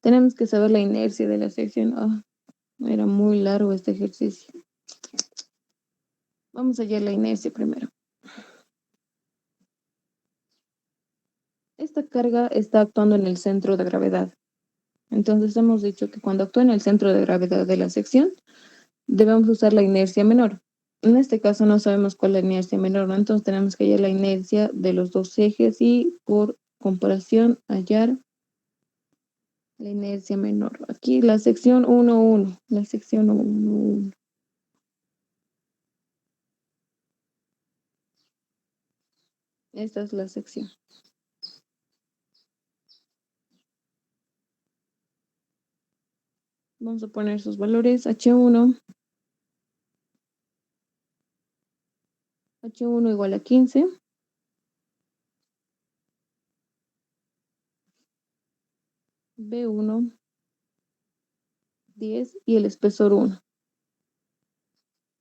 Tenemos que saber la inercia de la sección. Era muy largo este ejercicio. Vamos a hallar la inercia primero. Esta carga está actuando en el centro de gravedad. Entonces hemos dicho que cuando actúa en el centro de gravedad de la sección, debemos usar la inercia menor. En este caso no sabemos cuál es la inercia menor, ¿no? Entonces tenemos que hallar la inercia de los dos ejes y por comparación hallar la inercia menor. Aquí la sección 1,1. La sección 1,1. Esta es la sección. Vamos a poner sus valores. H1 igual a 15. B1, 10 y el espesor 1.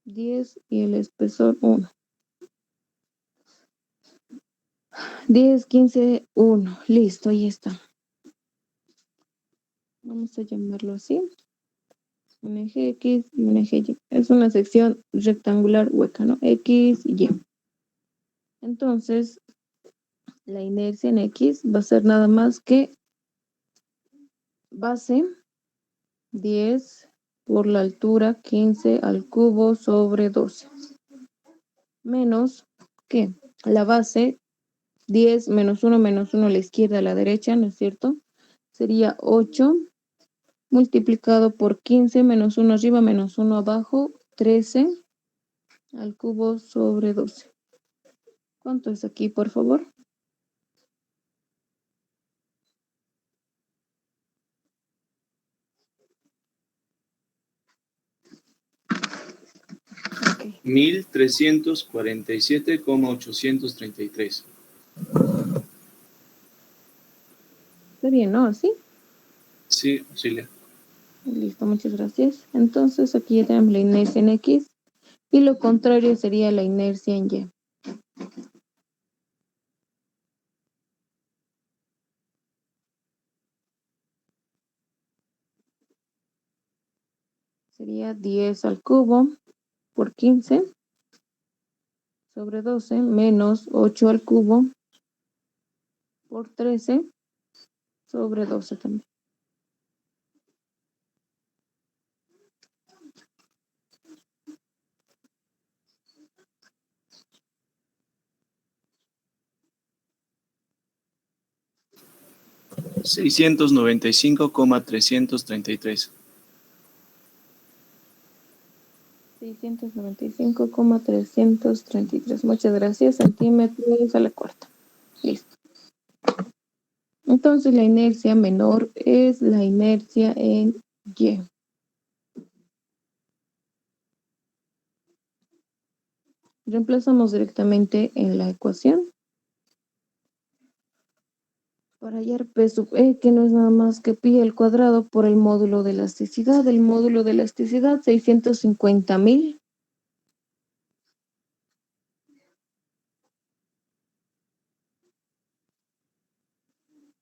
10 y el espesor 1. 10, 15, 1. Listo, ahí está. Vamos a llamarlo así. Un eje X y un eje Y. Es una sección rectangular hueca, ¿no? X y Y. Entonces, la inercia en X va a ser nada más que base 10 por la altura 15 al cubo sobre 12. Menos, ¿qué? La base 10 menos 1 a la izquierda a la derecha, ¿no es cierto? Sería 8 multiplicado por 15 menos 1 arriba menos 1 abajo, 13 al cubo sobre 12. ¿Cuánto es aquí, por favor? Ok. 1347,833. Está bien, ¿no? ¿Así? Sí, Auxilia. Listo, muchas gracias. Entonces aquí ya tenemos la inercia en X y lo contrario sería la inercia en Y. Sería 10 al cubo por 15 sobre 12 menos 8 al cubo por 13 sobre 12 también. Seiscientos noventa y cinco coma 333. 695,333. Muchas gracias. Centímetros a la cuarta. Listo. Entonces la inercia menor es la inercia en Y. Reemplazamos directamente en la ecuación para hallar P sub E, que no es nada más que pi al cuadrado por el módulo de elasticidad. El módulo de elasticidad, 650,000.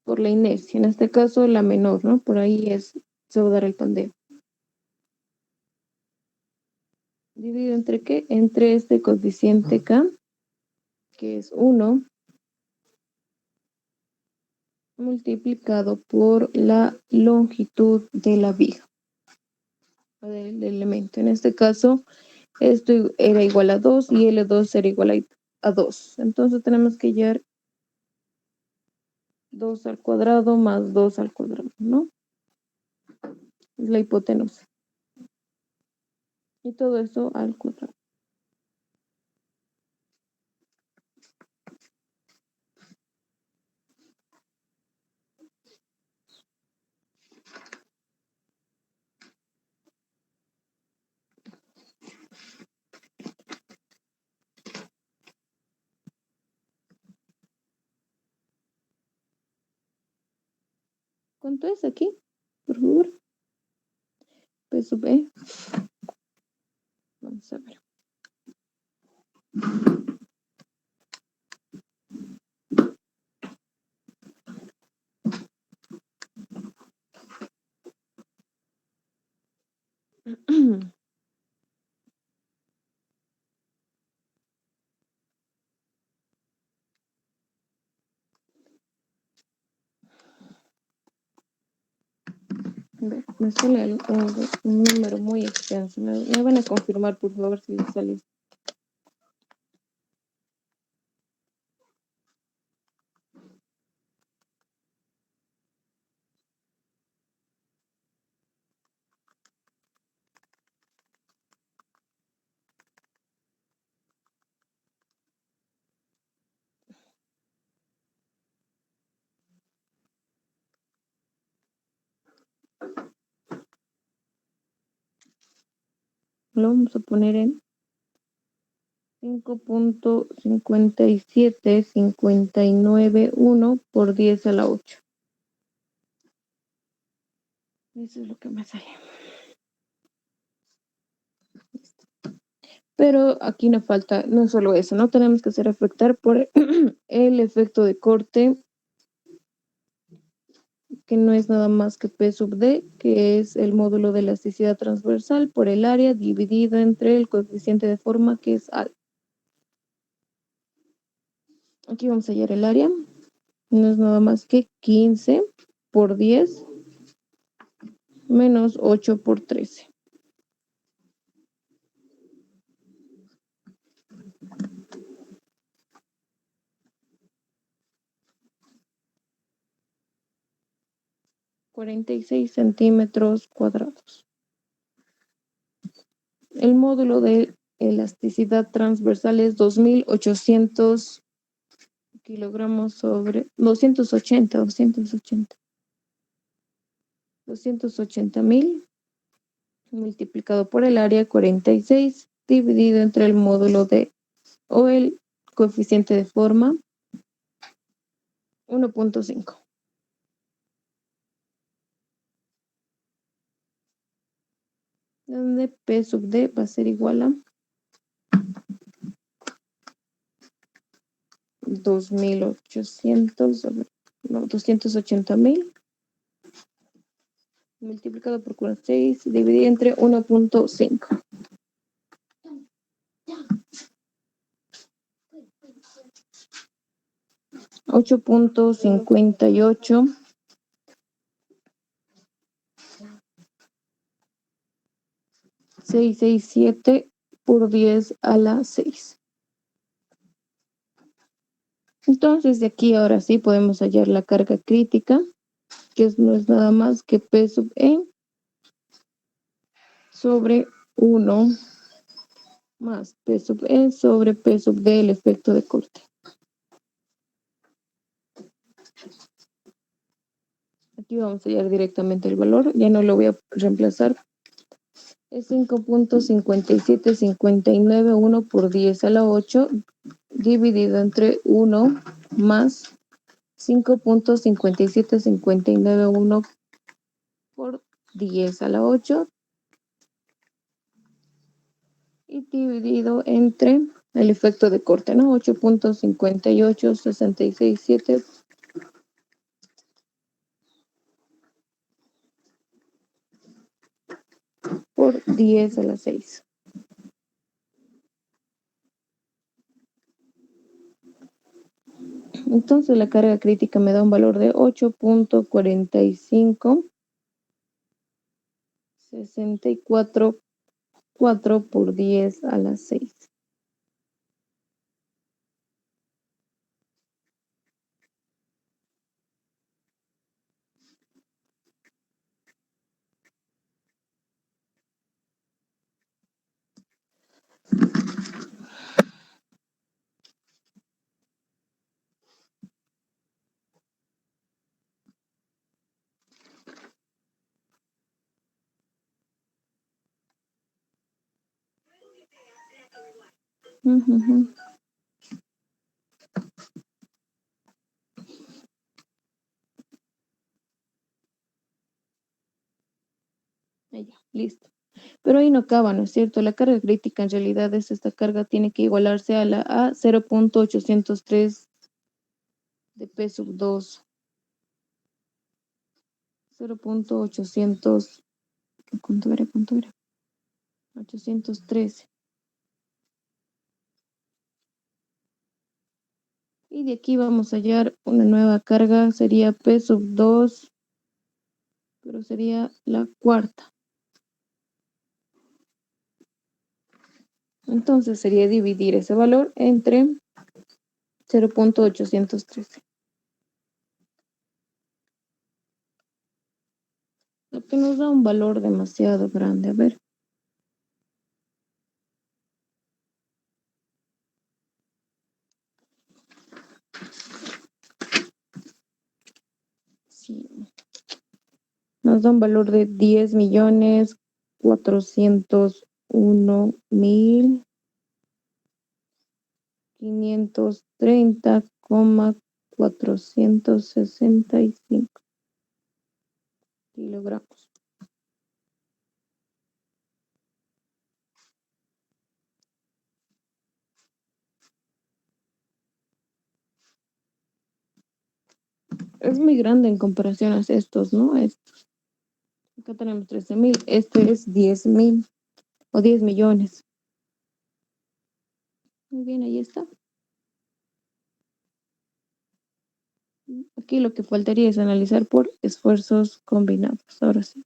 Por la inercia, en este caso la menor, ¿no? Por ahí se va a dar el pandeo. ¿Dividido entre qué? Entre este coeficiente K, que es 1, multiplicado por la longitud de la viga, del elemento. En este caso, esto era igual a 2 y L2 era igual a 2. Entonces tenemos que hallar 2 al cuadrado más 2 al cuadrado, ¿no? Es la hipotenusa. Y todo eso al cuadrado. ¿Cuánto es aquí? Por favor. P sub E. Vamos a ver. Me sale un número muy extenso. Me van a confirmar, por favor, si les sale. Lo vamos a poner en 5.57591 por 10 a la 8. Eso es lo que me sale. Pero aquí nos falta, no solo eso, no tenemos que hacer afectar por el efecto de corte, que no es nada más que P sub D, que es el módulo de elasticidad transversal por el área dividido entre el coeficiente de forma, que es A. Aquí vamos a hallar el área. No es nada más que 15 por 10 menos 8 por 13. ...46 centímetros cuadrados. El módulo de elasticidad transversal es 2.800 kilogramos sobre 280.000 multiplicado por el área 46 dividido entre el módulo de o el coeficiente de forma 1.5. Donde P sub D va a ser igual a 280.000 multiplicado por 46 dividido entre 1.5. 8.58 667 por 10 a la 6. Entonces, de aquí ahora sí podemos hallar la carga crítica, que no es nada más que P sub E sobre 1 más P sub E sobre P sub D, el efecto de corte. Aquí vamos a hallar directamente el valor, ya no lo voy a reemplazar. Es 5.57591 por 10 a la 8 dividido entre 1 más 5.57591 por 10 a la 8 y dividido entre el efecto de corte, ¿no? 8.58667 por 10 a la 6. Entonces la carga crítica me da un valor de 8.4564 por 10 a la 6. Listo. Pero ahí no acaba, ¿no es cierto? La carga crítica en realidad es esta carga, tiene que igualarse a la A 0.803 de P sub 2. 0.800, ¿cuánto era? ¿Cuánto era? 813. Y de aquí vamos a hallar una nueva carga, sería P sub 2, pero sería la cuarta. Entonces sería dividir ese valor entre 0.813. Lo que nos da un valor demasiado grande. A ver. Sí. Nos da un valor de 10.401.530,465 kilogramos. Es muy grande en comparación a estos, ¿no? Acá tenemos 13.000, este es 10.000 o 10 millones. Muy bien, ahí está. Aquí lo que faltaría es analizar por esfuerzos combinados. Ahora sí.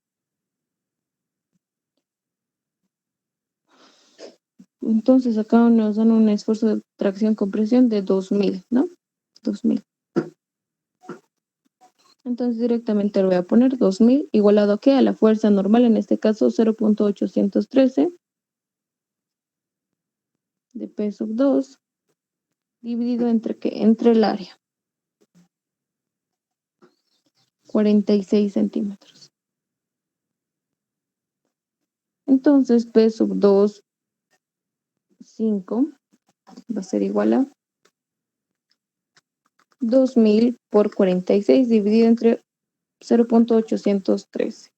Entonces acá nos dan un esfuerzo de tracción-compresión de 2.000, ¿no? 2.000. Entonces directamente lo voy a poner 2.000 igualado a ¿qué? A la fuerza normal, en este caso 0.813 de P sub 2 dividido entre ¿qué? Entre el área. 46 centímetros. Entonces P sub 2, 5, va a ser igual a 2.000 por 46 dividido entre 0.813.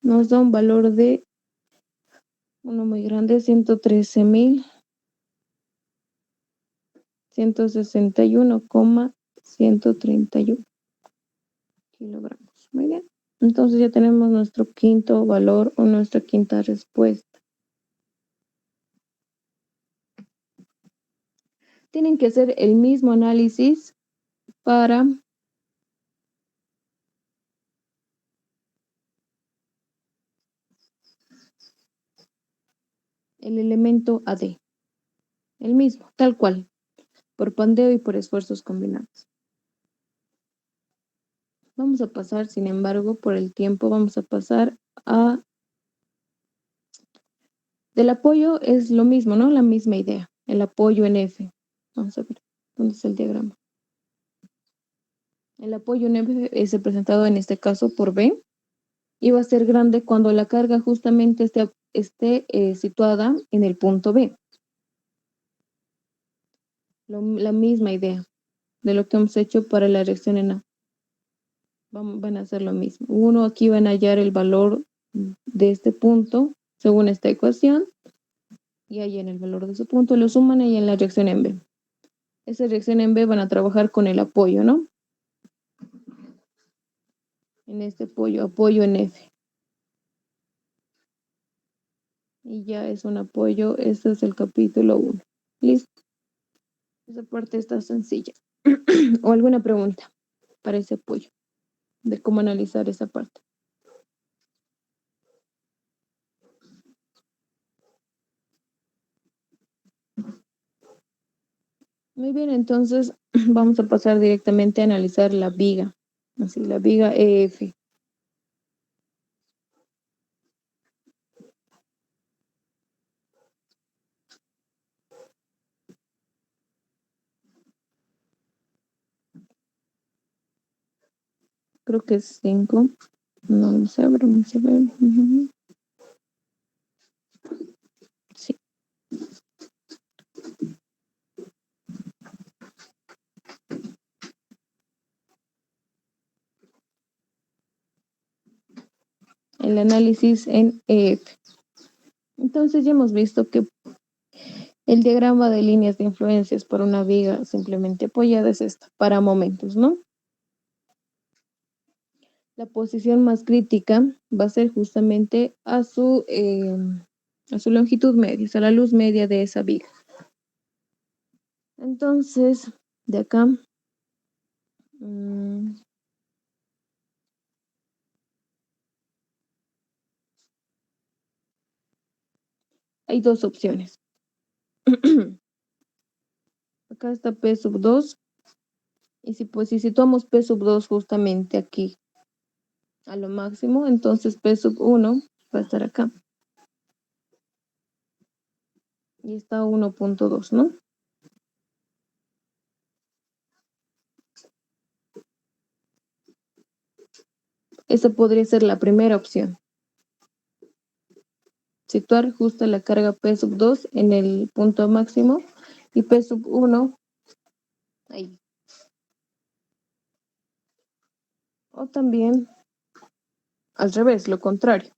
Nos da un valor de, uno muy grande, 113.161,131 kilogramos. Muy bien. Entonces ya tenemos nuestro quinto valor o nuestra quinta respuesta. Tienen que hacer el mismo análisis para el elemento AD. El mismo, tal cual, por pandeo y por esfuerzos combinados. Vamos a pasar, sin embargo, por el tiempo, vamos a pasar a... Del apoyo es lo mismo, ¿no? La misma idea. El apoyo en F. Vamos a ver, ¿dónde está el diagrama? El apoyo en F es representado en este caso por B. Y va a ser grande cuando la carga justamente esté situada en el punto B. La misma idea de lo que hemos hecho para la reacción en A. Van a hacer lo mismo. Uno aquí van a hallar el valor de este punto según esta ecuación. Y ahí en el valor de su punto lo suman ahí en la reacción en B. Esa reacción en B van a trabajar con el apoyo, ¿no? En este apoyo en F. Y ya es un apoyo, este es el capítulo 1. ¿Listo? Esa parte está sencilla. ¿O alguna pregunta para ese apoyo? De cómo analizar esa parte. Muy bien, entonces vamos a pasar directamente a analizar la viga. Así, la viga EF. Creo que es 5. No, vamos a ver, vamos a ver. Sí. el análisis en EF. Entonces ya hemos visto que el diagrama de líneas de influencias por una viga simplemente apoyada es esta, para momentos, ¿no? La posición más crítica va a ser justamente a su longitud media, o sea, la luz media de esa viga. Entonces, de acá, hay dos opciones. Acá está P sub 2, y si situamos P sub 2 justamente aquí a lo máximo, entonces P sub 1 va a estar acá. Y está 1.2, ¿no? Esa podría ser la primera opción. Situar justo la carga P sub 2 en el punto máximo y P sub 1 ahí. O también al revés, lo contrario.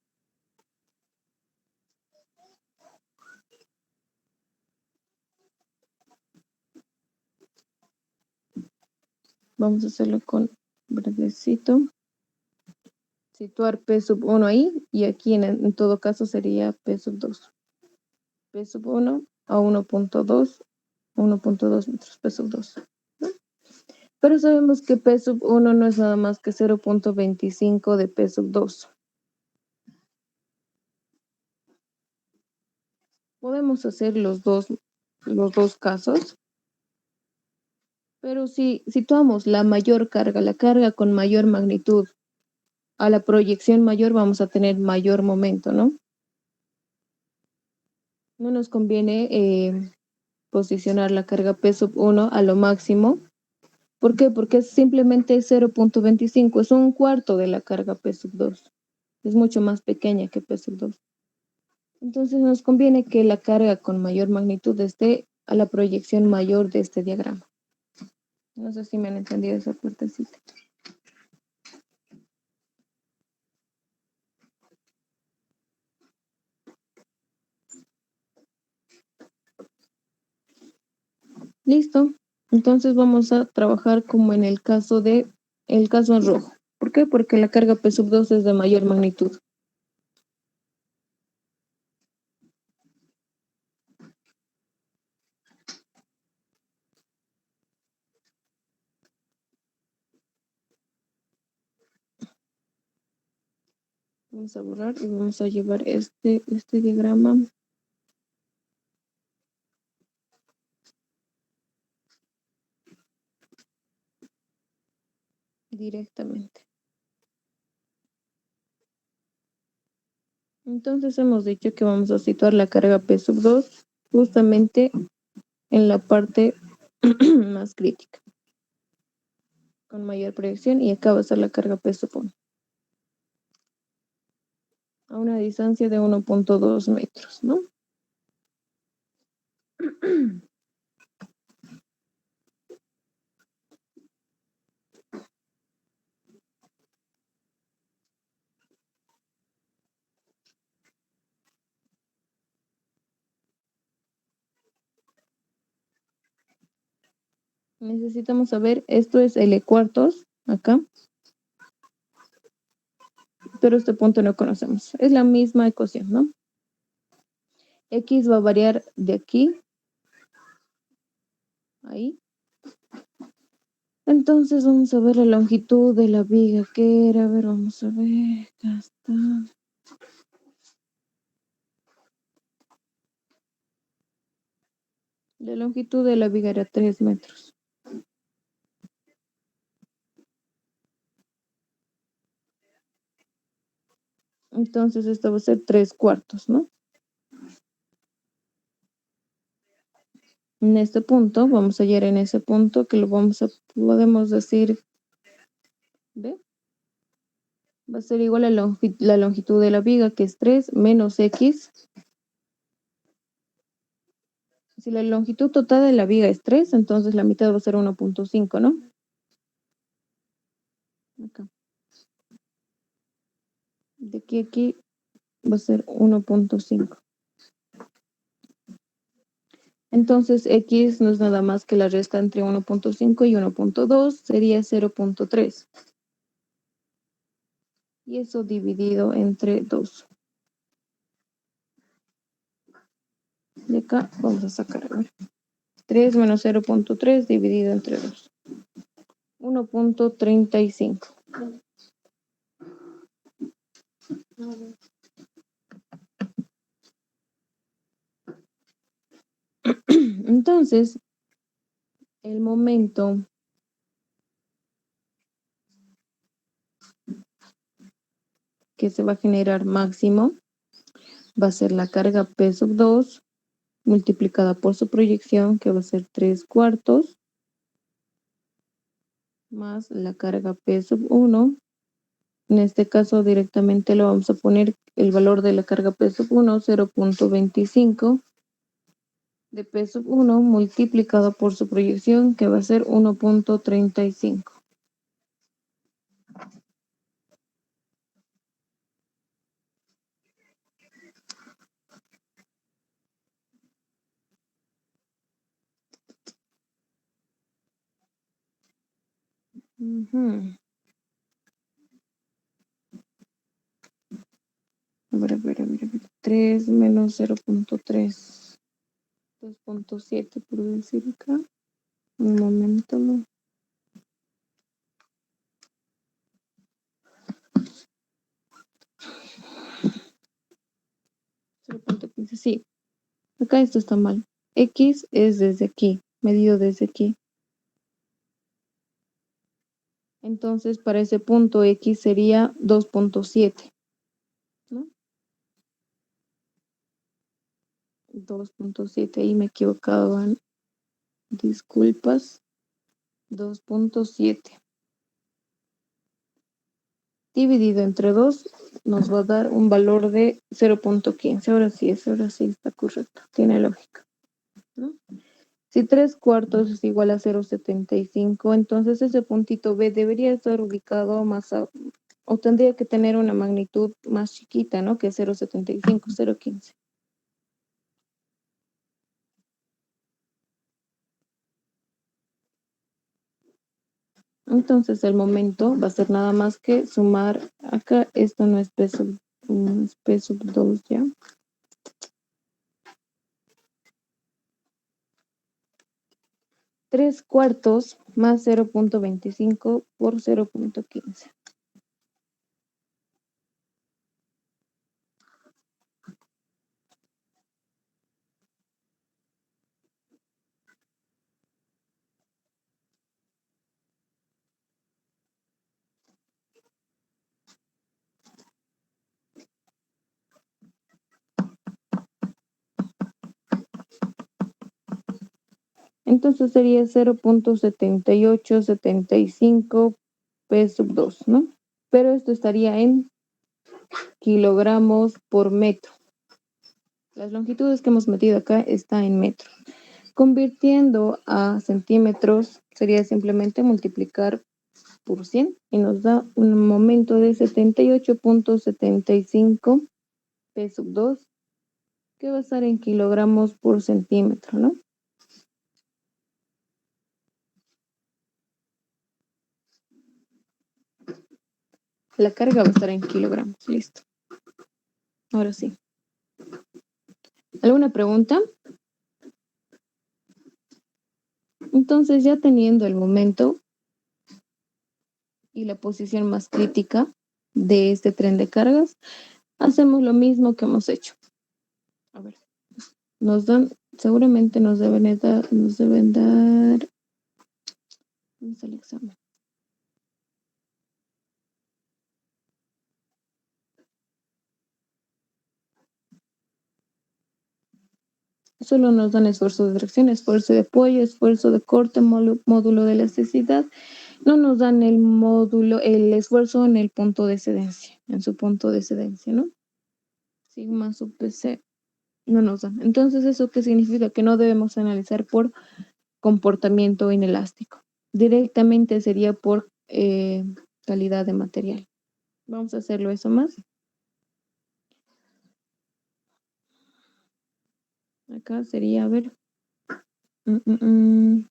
Vamos a hacerlo con verdecito. Situar P sub 1 ahí y aquí en todo caso sería P sub 2. P sub 1 a 1.2, 1.2 metros P sub 2. ¿No? Pero sabemos que P sub 1 no es nada más que 0.25 de P sub 2. Podemos hacer los dos casos, pero si situamos la mayor carga, la carga con mayor magnitud, a la proyección mayor vamos a tener mayor momento, ¿no? No nos conviene posicionar la carga P sub 1 a lo máximo. ¿Por qué? Porque es simplemente 0.25, es un cuarto de la carga P sub 2. Es mucho más pequeña que P sub 2. Entonces nos conviene que la carga con mayor magnitud esté a la proyección mayor de este diagrama. No sé si me han entendido esa partecita. Listo. Entonces vamos a trabajar como en el caso en rojo. ¿Por qué? Porque la carga P sub 2 es de mayor magnitud. Vamos a borrar y vamos a llevar este diagrama directamente. Entonces hemos dicho que vamos a situar la carga P sub 2 justamente en la parte más crítica, con mayor proyección, y acá va a ser la carga P sub 1 a una distancia de 1.2 metros, ¿no? Necesitamos saber, esto es L cuartos, acá, pero este punto no conocemos. Es la misma ecuación, ¿no? X va a variar de aquí, ahí. Entonces vamos a ver la longitud de la viga que era, a ver, vamos a ver, acá está. La longitud de la viga era 3 metros. Entonces esto va a ser 3 cuartos, ¿no? En este punto, vamos a hallar en ese punto que podemos decir, ¿ve? Va a ser igual a la longitud de la viga, que es 3 menos X. Si la longitud total de la viga es 3, entonces la mitad va a ser 1.5, ¿no? Acá. De aquí a aquí va a ser 1.5. Entonces X no es nada más que la resta entre 1.5 y 1.2, sería 0.3. Y eso dividido entre 2. De acá vamos a sacar, a ver, 3 menos 0.3 dividido entre 2. 1.35. Entonces, el momento que se va a generar máximo va a ser la carga P sub 2 multiplicada por su proyección, que va a ser 3 cuartos, más la carga P sub 1. En este caso directamente lo vamos a poner el valor de la carga P sub 1, 0.25 de P sub 1 multiplicado por su proyección, que va a ser 1.35. A ver. 3 menos 0.3. 2.7 por decir acá. Un momento. 0.15. Sí, acá esto está mal. X es desde aquí, medido desde aquí. Entonces, para ese punto X sería 2.7, ¿no? 2.7, ahí me he equivocado, disculpas. 2.7 dividido entre 2 nos va a dar un valor de 0.15. Ahora sí está correcto, tiene lógica, ¿no? Si 3 cuartos es igual a 0.75, entonces ese puntito B debería estar ubicado más o tendría que tener una magnitud más chiquita, ¿no? Que 0.75, 0.15. Entonces el momento va a ser nada más que sumar acá, esto no es P sub 2 ya. 3 cuartos más 0.25 por 0.15. Entonces sería 0.7875 P sub 2, ¿no? Pero esto estaría en kilogramos por metro. Las longitudes que hemos metido acá está en metro. Convirtiendo a centímetros sería simplemente multiplicar por 100 y nos da un momento de 78.75 P sub 2, que va a estar en kilogramos por centímetro, ¿no? La carga va a estar en kilogramos, listo. Ahora sí. ¿Alguna pregunta? Entonces, ya teniendo el momento y la posición más crítica de este tren de cargas, hacemos lo mismo que hemos hecho. A ver, seguramente nos deben dar, ¿dónde está el examen? Solo nos dan esfuerzo de tracción, esfuerzo de apoyo, esfuerzo de corte, módulo de elasticidad. No nos dan el esfuerzo en el punto de excedencia, en su punto de excedencia, ¿no? Sigma sub PC no nos dan. Entonces, ¿eso qué significa? Que no debemos analizar por comportamiento inelástico. Directamente sería por calidad de material. Vamos a hacerlo eso más. Acá sería, a ver. mm, mm, mm.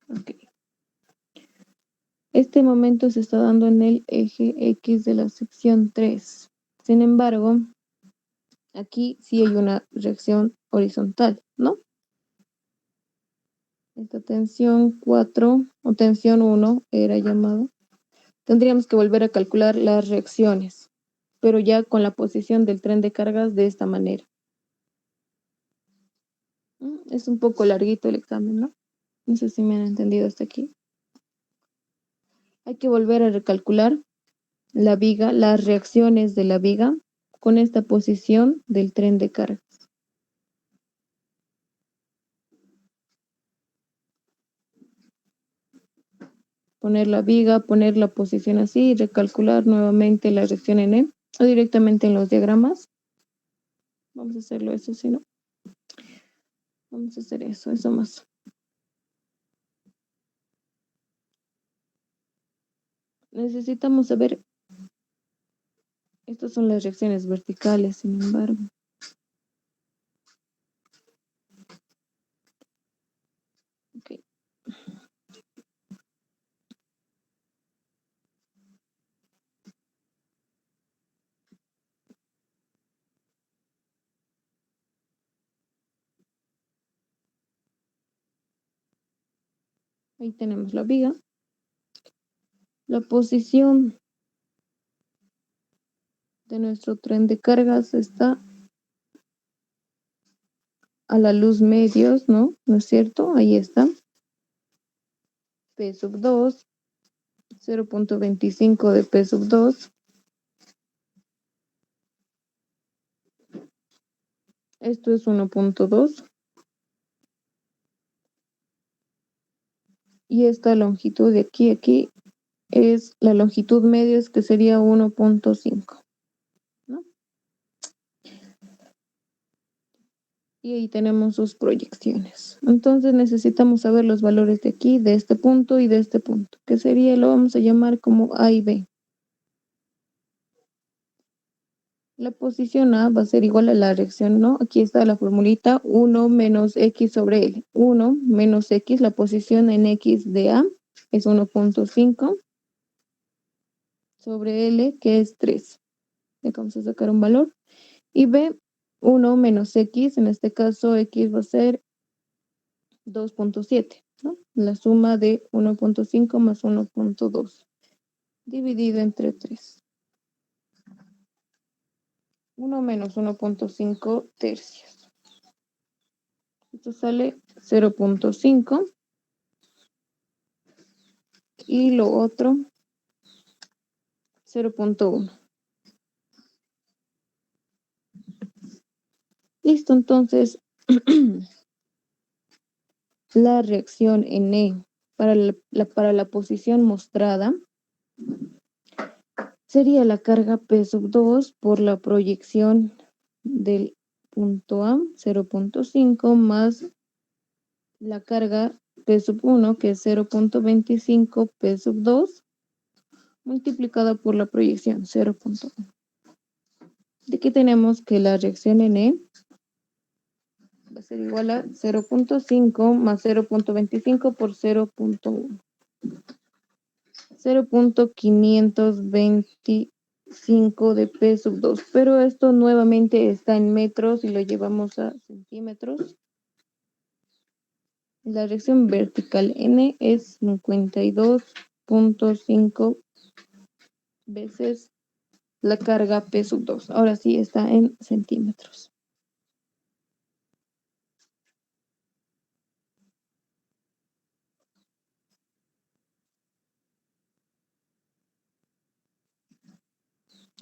Ok. Este momento se está dando en el eje X de la sección 3. Sin embargo, aquí sí hay una reacción horizontal, ¿no? Esta tensión 4 o tensión 1 era llamado. Tendríamos que volver a calcular las reacciones, pero ya con la posición del tren de cargas de esta manera. Es un poco larguito el examen, ¿no? No sé si me han entendido hasta aquí. Hay que volver a recalcular la viga, las reacciones de la viga con esta posición del tren de carga. Poner la viga, poner la posición así y recalcular nuevamente la reacción en E o directamente en los diagramas. Vamos a hacerlo eso, si no. Vamos a hacer eso más. Necesitamos saber, estas son las reacciones verticales, sin embargo. Ok. Ahí tenemos la viga. La posición de nuestro tren de cargas está a la luz medios, ¿no? ¿No es cierto? Ahí está. P sub 2, 0.25 de P sub 2. Esto es 1.2. Y esta longitud de aquí es la longitud medios que sería 1.5, ¿no? Y ahí tenemos sus proyecciones. Entonces necesitamos saber los valores de aquí, de este punto y de este punto, que sería, lo vamos a llamar como A y B. La posición A va a ser igual a la reacción, ¿no? Aquí está la formulita 1 menos X sobre L. 1 menos X, la posición en X de A es 1.5 sobre L, que es 3. Acá vamos a sacar un valor. Y B, 1 menos X, en este caso X va a ser 2.7, ¿no? La suma de 1.5 más 1.2, dividido entre 3. 1 menos 1.5 tercios. Esto sale 0.5 y lo otro 0.1. Listo, entonces la reacción en E para la posición mostrada sería la carga P sub 2 por la proyección del punto A, 0.5, más la carga P sub 1, que es 0.25 P sub 2, multiplicada por la proyección 0.1. De aquí tenemos que la reacción en E va a ser igual a 0.5 más 0.25 por 0.1. 0.525 de P sub 2, pero esto nuevamente está en metros y lo llevamos a centímetros. La reacción vertical N es 52.5 veces la carga P sub 2. Ahora sí está en centímetros.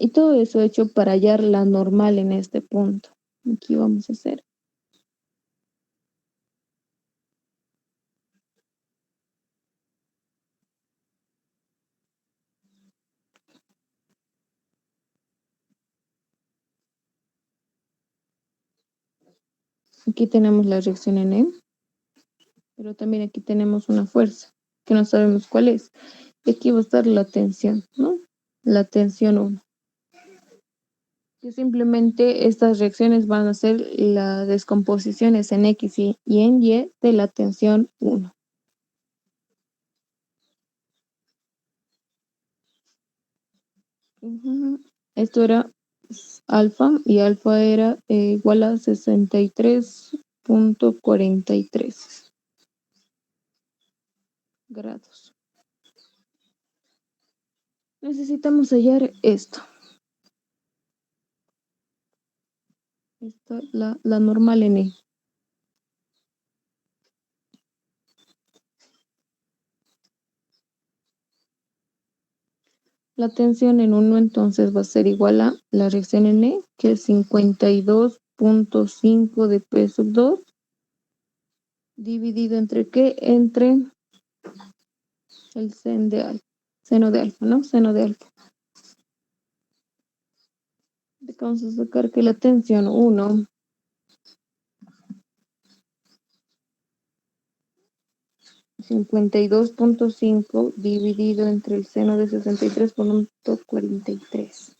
Y todo eso hecho para hallar la normal en este punto. Aquí vamos a hacer. Aquí tenemos la reacción en E, pero también aquí tenemos una fuerza que no sabemos cuál es. Y aquí va a estar la tensión, ¿no? La tensión 1. Que simplemente estas reacciones van a ser las descomposiciones en X y en Y de la tensión 1. Esto era alfa y alfa era igual a 63.43 grados. Necesitamos hallar esto. La normal en E. La tensión en 1 entonces va a ser igual a la reacción en E, que es 52.5 de P sub 2, dividido entre ¿qué? Entre el seno de alfa. Seno de alfa, ¿no? Seno de alfa. Vamos a sacar que la tensión 1 52.5 dividido entre el seno de 63.43.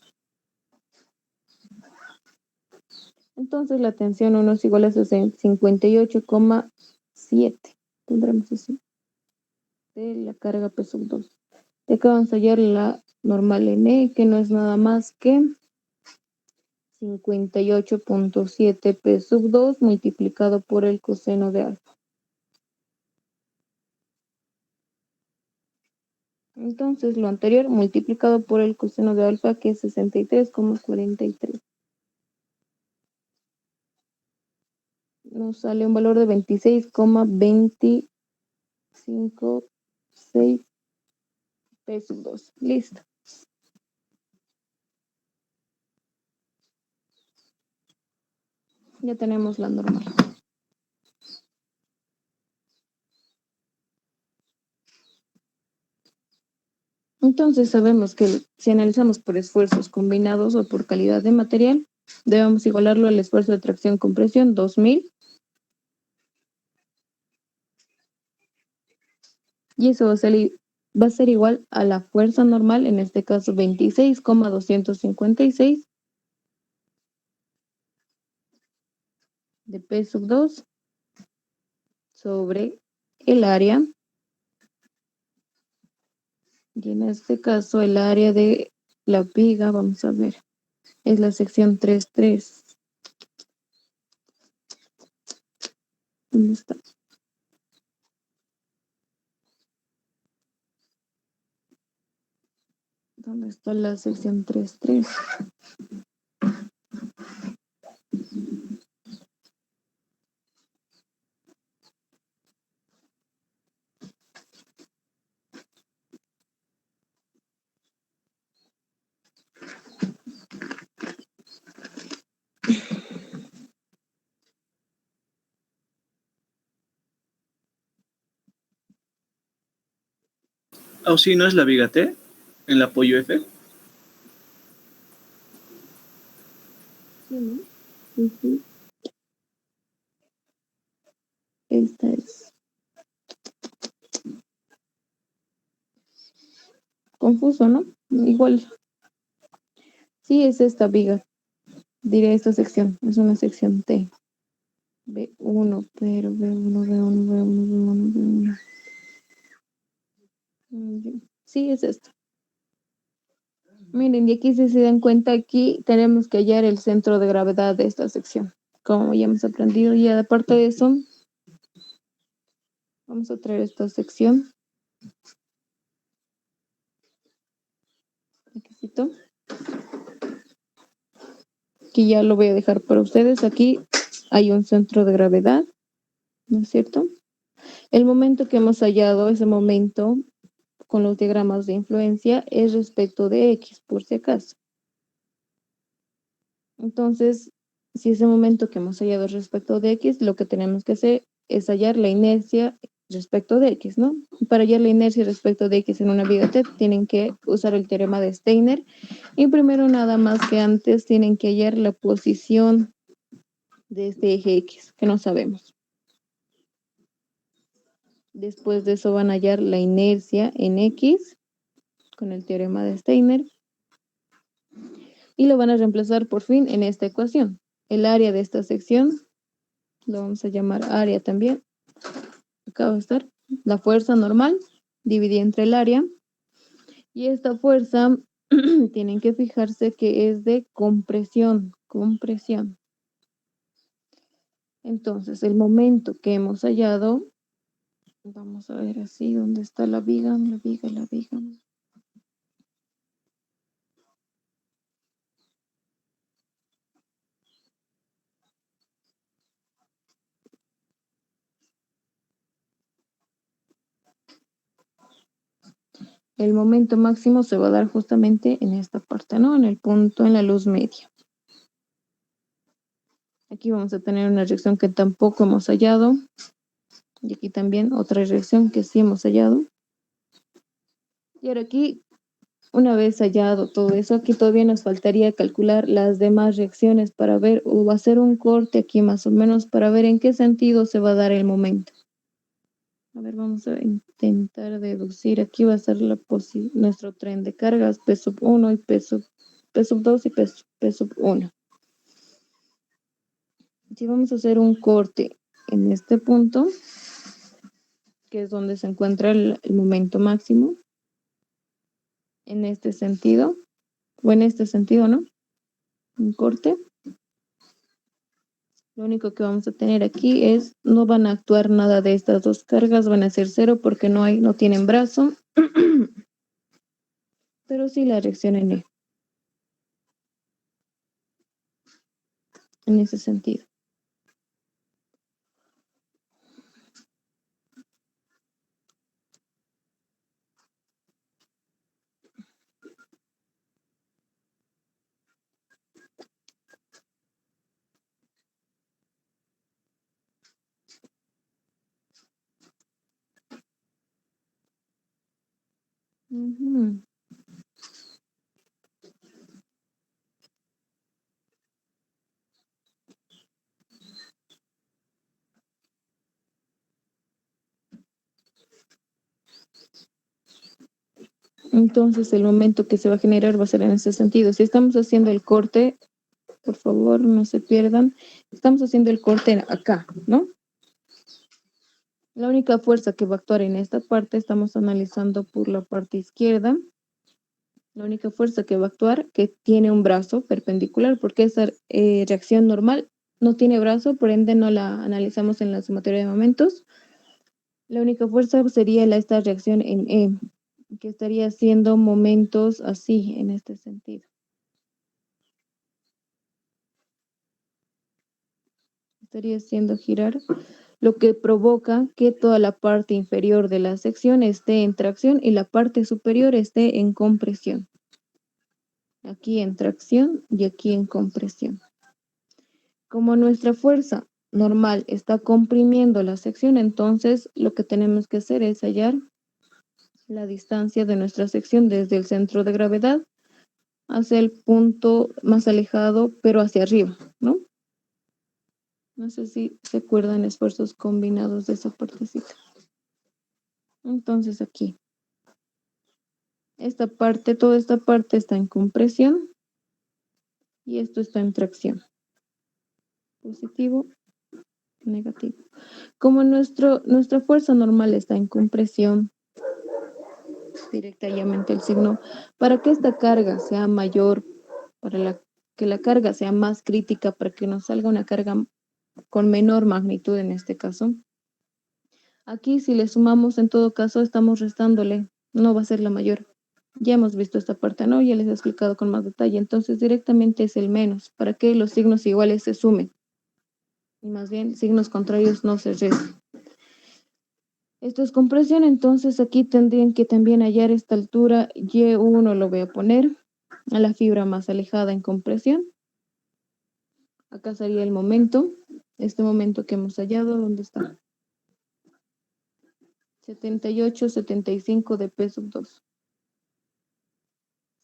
Entonces la tensión 1 es igual a 58,7. Pondremos así. De la carga P sub 2. De acá vamos a hallar la normal en E, que no es nada más que 58.7 P sub 2 multiplicado por el coseno de alfa. Entonces lo anterior multiplicado por el coseno de alfa, que es 63,43. Nos sale un valor de 26,256 P sub 2. Listo. Ya tenemos la normal. Entonces sabemos que si analizamos por esfuerzos combinados o por calidad de material, debemos igualarlo al esfuerzo de tracción-compresión 2000. Y eso va a ser igual a la fuerza normal, en este caso 26,256 de P sub 2 sobre el área. Y en este caso el área de la viga, vamos a ver, es la sección 3.3. ¿Dónde está? ¿Dónde está la sección 3.3? ¿O si no es la viga T? ¿En el apoyo F? Sí, ¿no? Sí. Esta es. Confuso, ¿no? Igual. Sí, es esta viga. Diré esta sección. Es una sección T. B1, pero B1. Sí, es esto. Miren, y aquí si se dan cuenta, aquí tenemos que hallar el centro de gravedad de esta sección. Como ya hemos aprendido, y aparte de eso, vamos a traer esta sección. Requisito. Que ya lo voy a dejar para ustedes. Aquí hay un centro de gravedad, ¿no es cierto? El momento que hemos hallado, ese momento con los diagramas de influencia, es respecto de X, por si acaso. Entonces, si ese momento que hemos hallado es respecto de X, lo que tenemos que hacer es hallar la inercia respecto de X, ¿no? Para hallar la inercia respecto de X en una viga T, tienen que usar el teorema de Steiner. Y primero, nada más que antes, tienen que hallar la posición de este eje X, que no sabemos. Después de eso van a hallar la inercia en X con el teorema de Steiner y lo van a reemplazar por fin en esta ecuación. El área de esta sección lo vamos a llamar área también. Acá va a estar la fuerza normal dividida entre el área. Y esta fuerza tienen que fijarse que es de compresión, compresión. Entonces, el momento que hemos hallado, vamos a ver así, ¿dónde está la viga? La viga, la viga. El momento máximo se va a dar justamente en esta parte, ¿no? En el punto, en la luz media. Aquí vamos a tener una reacción que tampoco hemos hallado. Y aquí también otra reacción que sí hemos hallado. Y ahora aquí, una vez hallado todo eso, aquí todavía nos faltaría calcular las demás reacciones para ver, o hacer un corte aquí más o menos para ver en qué sentido se va a dar el momento. A ver, vamos a intentar deducir. Aquí va a ser nuestro tren de cargas, P1 y P2 y P1. Si vamos a hacer un corte en este punto, que es donde se encuentra el momento máximo, en este sentido, o en este sentido, ¿no? Un corte. Lo único que vamos a tener aquí es, no van a actuar nada de estas dos cargas, van a ser cero porque no tienen brazo, pero sí la reacción en ese sentido. Ujú. Entonces el momento que se va a generar va a ser en ese sentido. Si estamos haciendo el corte, por favor no se pierdan, estamos haciendo el corte acá, ¿no? La única fuerza que va a actuar en esta parte, estamos analizando por la parte izquierda, la única fuerza que va a actuar, que tiene un brazo perpendicular, porque esa reacción normal no tiene brazo, por ende no la analizamos en la sumatoria de momentos. La única fuerza sería esta reacción en E, que estaría haciendo momentos así, en este sentido. Estaría haciendo girar, lo que provoca que toda la parte inferior de la sección esté en tracción y la parte superior esté en compresión. Aquí en tracción y aquí en compresión. Como nuestra fuerza normal está comprimiendo la sección, entonces lo que tenemos que hacer es hallar la distancia de nuestra sección desde el centro de gravedad hacia el punto más alejado, pero hacia arriba, ¿no? No sé si se acuerdan esfuerzos combinados de esa partecita. Entonces aquí, esta parte, toda esta parte está en compresión y esto está en tracción. Positivo, negativo. Como nuestra fuerza normal está en compresión, directamente el signo, para que esta carga sea mayor, que la carga sea más crítica, para que nos salga una carga con menor magnitud en este caso. Aquí si le sumamos, en todo caso, estamos restándole, no va a ser la mayor. Ya hemos visto esta parte, ¿no? Ya les he explicado con más detalle. Entonces directamente es el menos, para que los signos iguales se sumen. Y más bien, signos contrarios no se restan. Esto es compresión, entonces aquí tendrían que también hallar esta altura. Y1 lo voy a poner a la fibra más alejada en compresión. Acá sería el momento, este momento que hemos hallado, ¿dónde está? 78, 75 de P sub 2.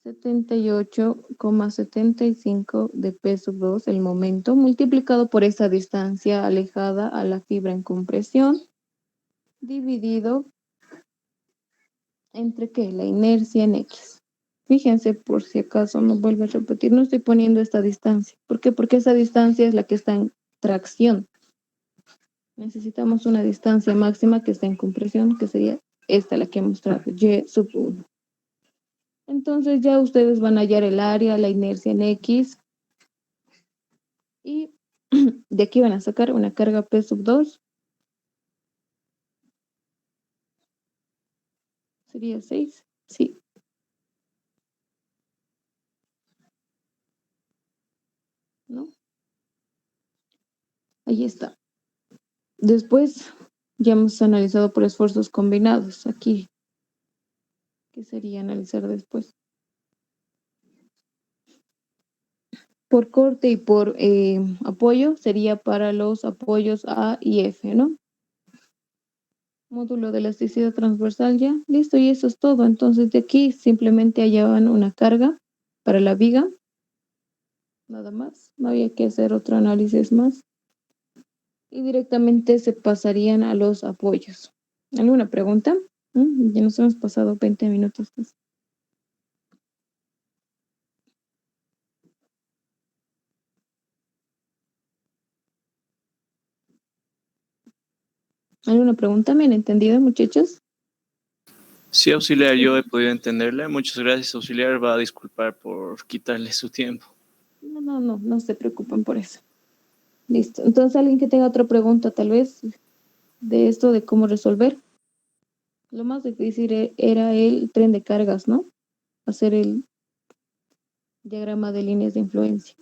78,75 de P sub 2, el momento, multiplicado por esa distancia alejada a la fibra en compresión, dividido entre ¿qué? La inercia en X. Fíjense por si acaso no vuelve a repetir, no estoy poniendo esta distancia. ¿Por qué? Porque esa distancia es la que está en tracción. Necesitamos una distancia máxima que está en compresión, que sería esta la que he mostrado, Y sub 1. Entonces ya ustedes van a hallar el área, la inercia en X, y de aquí van a sacar una carga P sub 2. Sería 6. Sí. ¿No? Ahí está. Después ya hemos analizado por esfuerzos combinados. Aquí, ¿qué sería analizar después? Por corte y por apoyo sería para los apoyos A y F, ¿no? Módulo de elasticidad transversal ya, listo, y eso es todo. Entonces de aquí simplemente hallaban una carga para la viga, nada más, no había que hacer otro análisis más. Y directamente se pasarían a los apoyos. ¿Alguna pregunta? Ya nos hemos pasado 20 minutos. ¿Alguna pregunta? ¿Me han entendido, muchachos? Sí, auxiliar, yo he podido entenderle. Muchas gracias, auxiliar. Va a disculpar por quitarle su tiempo. No se preocupen por eso. Listo. Entonces, alguien que tenga otra pregunta, tal vez, de esto de cómo resolver. Lo más difícil era el tren de cargas, ¿no? Hacer el diagrama de líneas de influencia.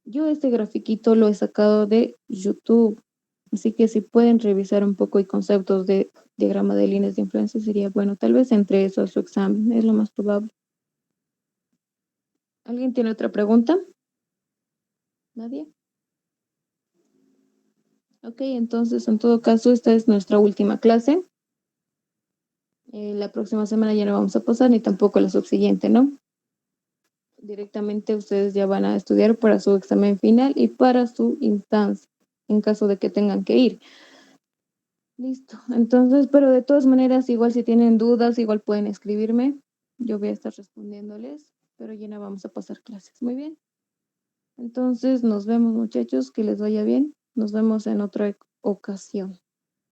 Yo este grafiquito lo he sacado de YouTube, así que si pueden revisar un poco y conceptos de diagrama de líneas de influencia sería bueno. Tal vez entre eso a su examen, es lo más probable. ¿Alguien tiene otra pregunta? ¿Nadie? Ok, entonces en todo caso esta es nuestra última clase. La próxima semana ya no vamos a pasar ni tampoco la subsiguiente, ¿no? Directamente ustedes ya van a estudiar para su examen final y para su instancia, en caso de que tengan que ir. Listo, entonces, pero de todas maneras, igual si tienen dudas, igual pueden escribirme. Yo voy a estar respondiéndoles, pero ya no vamos a pasar clases. Muy bien. Entonces, nos vemos, muchachos, que les vaya bien. Nos vemos en otra ocasión.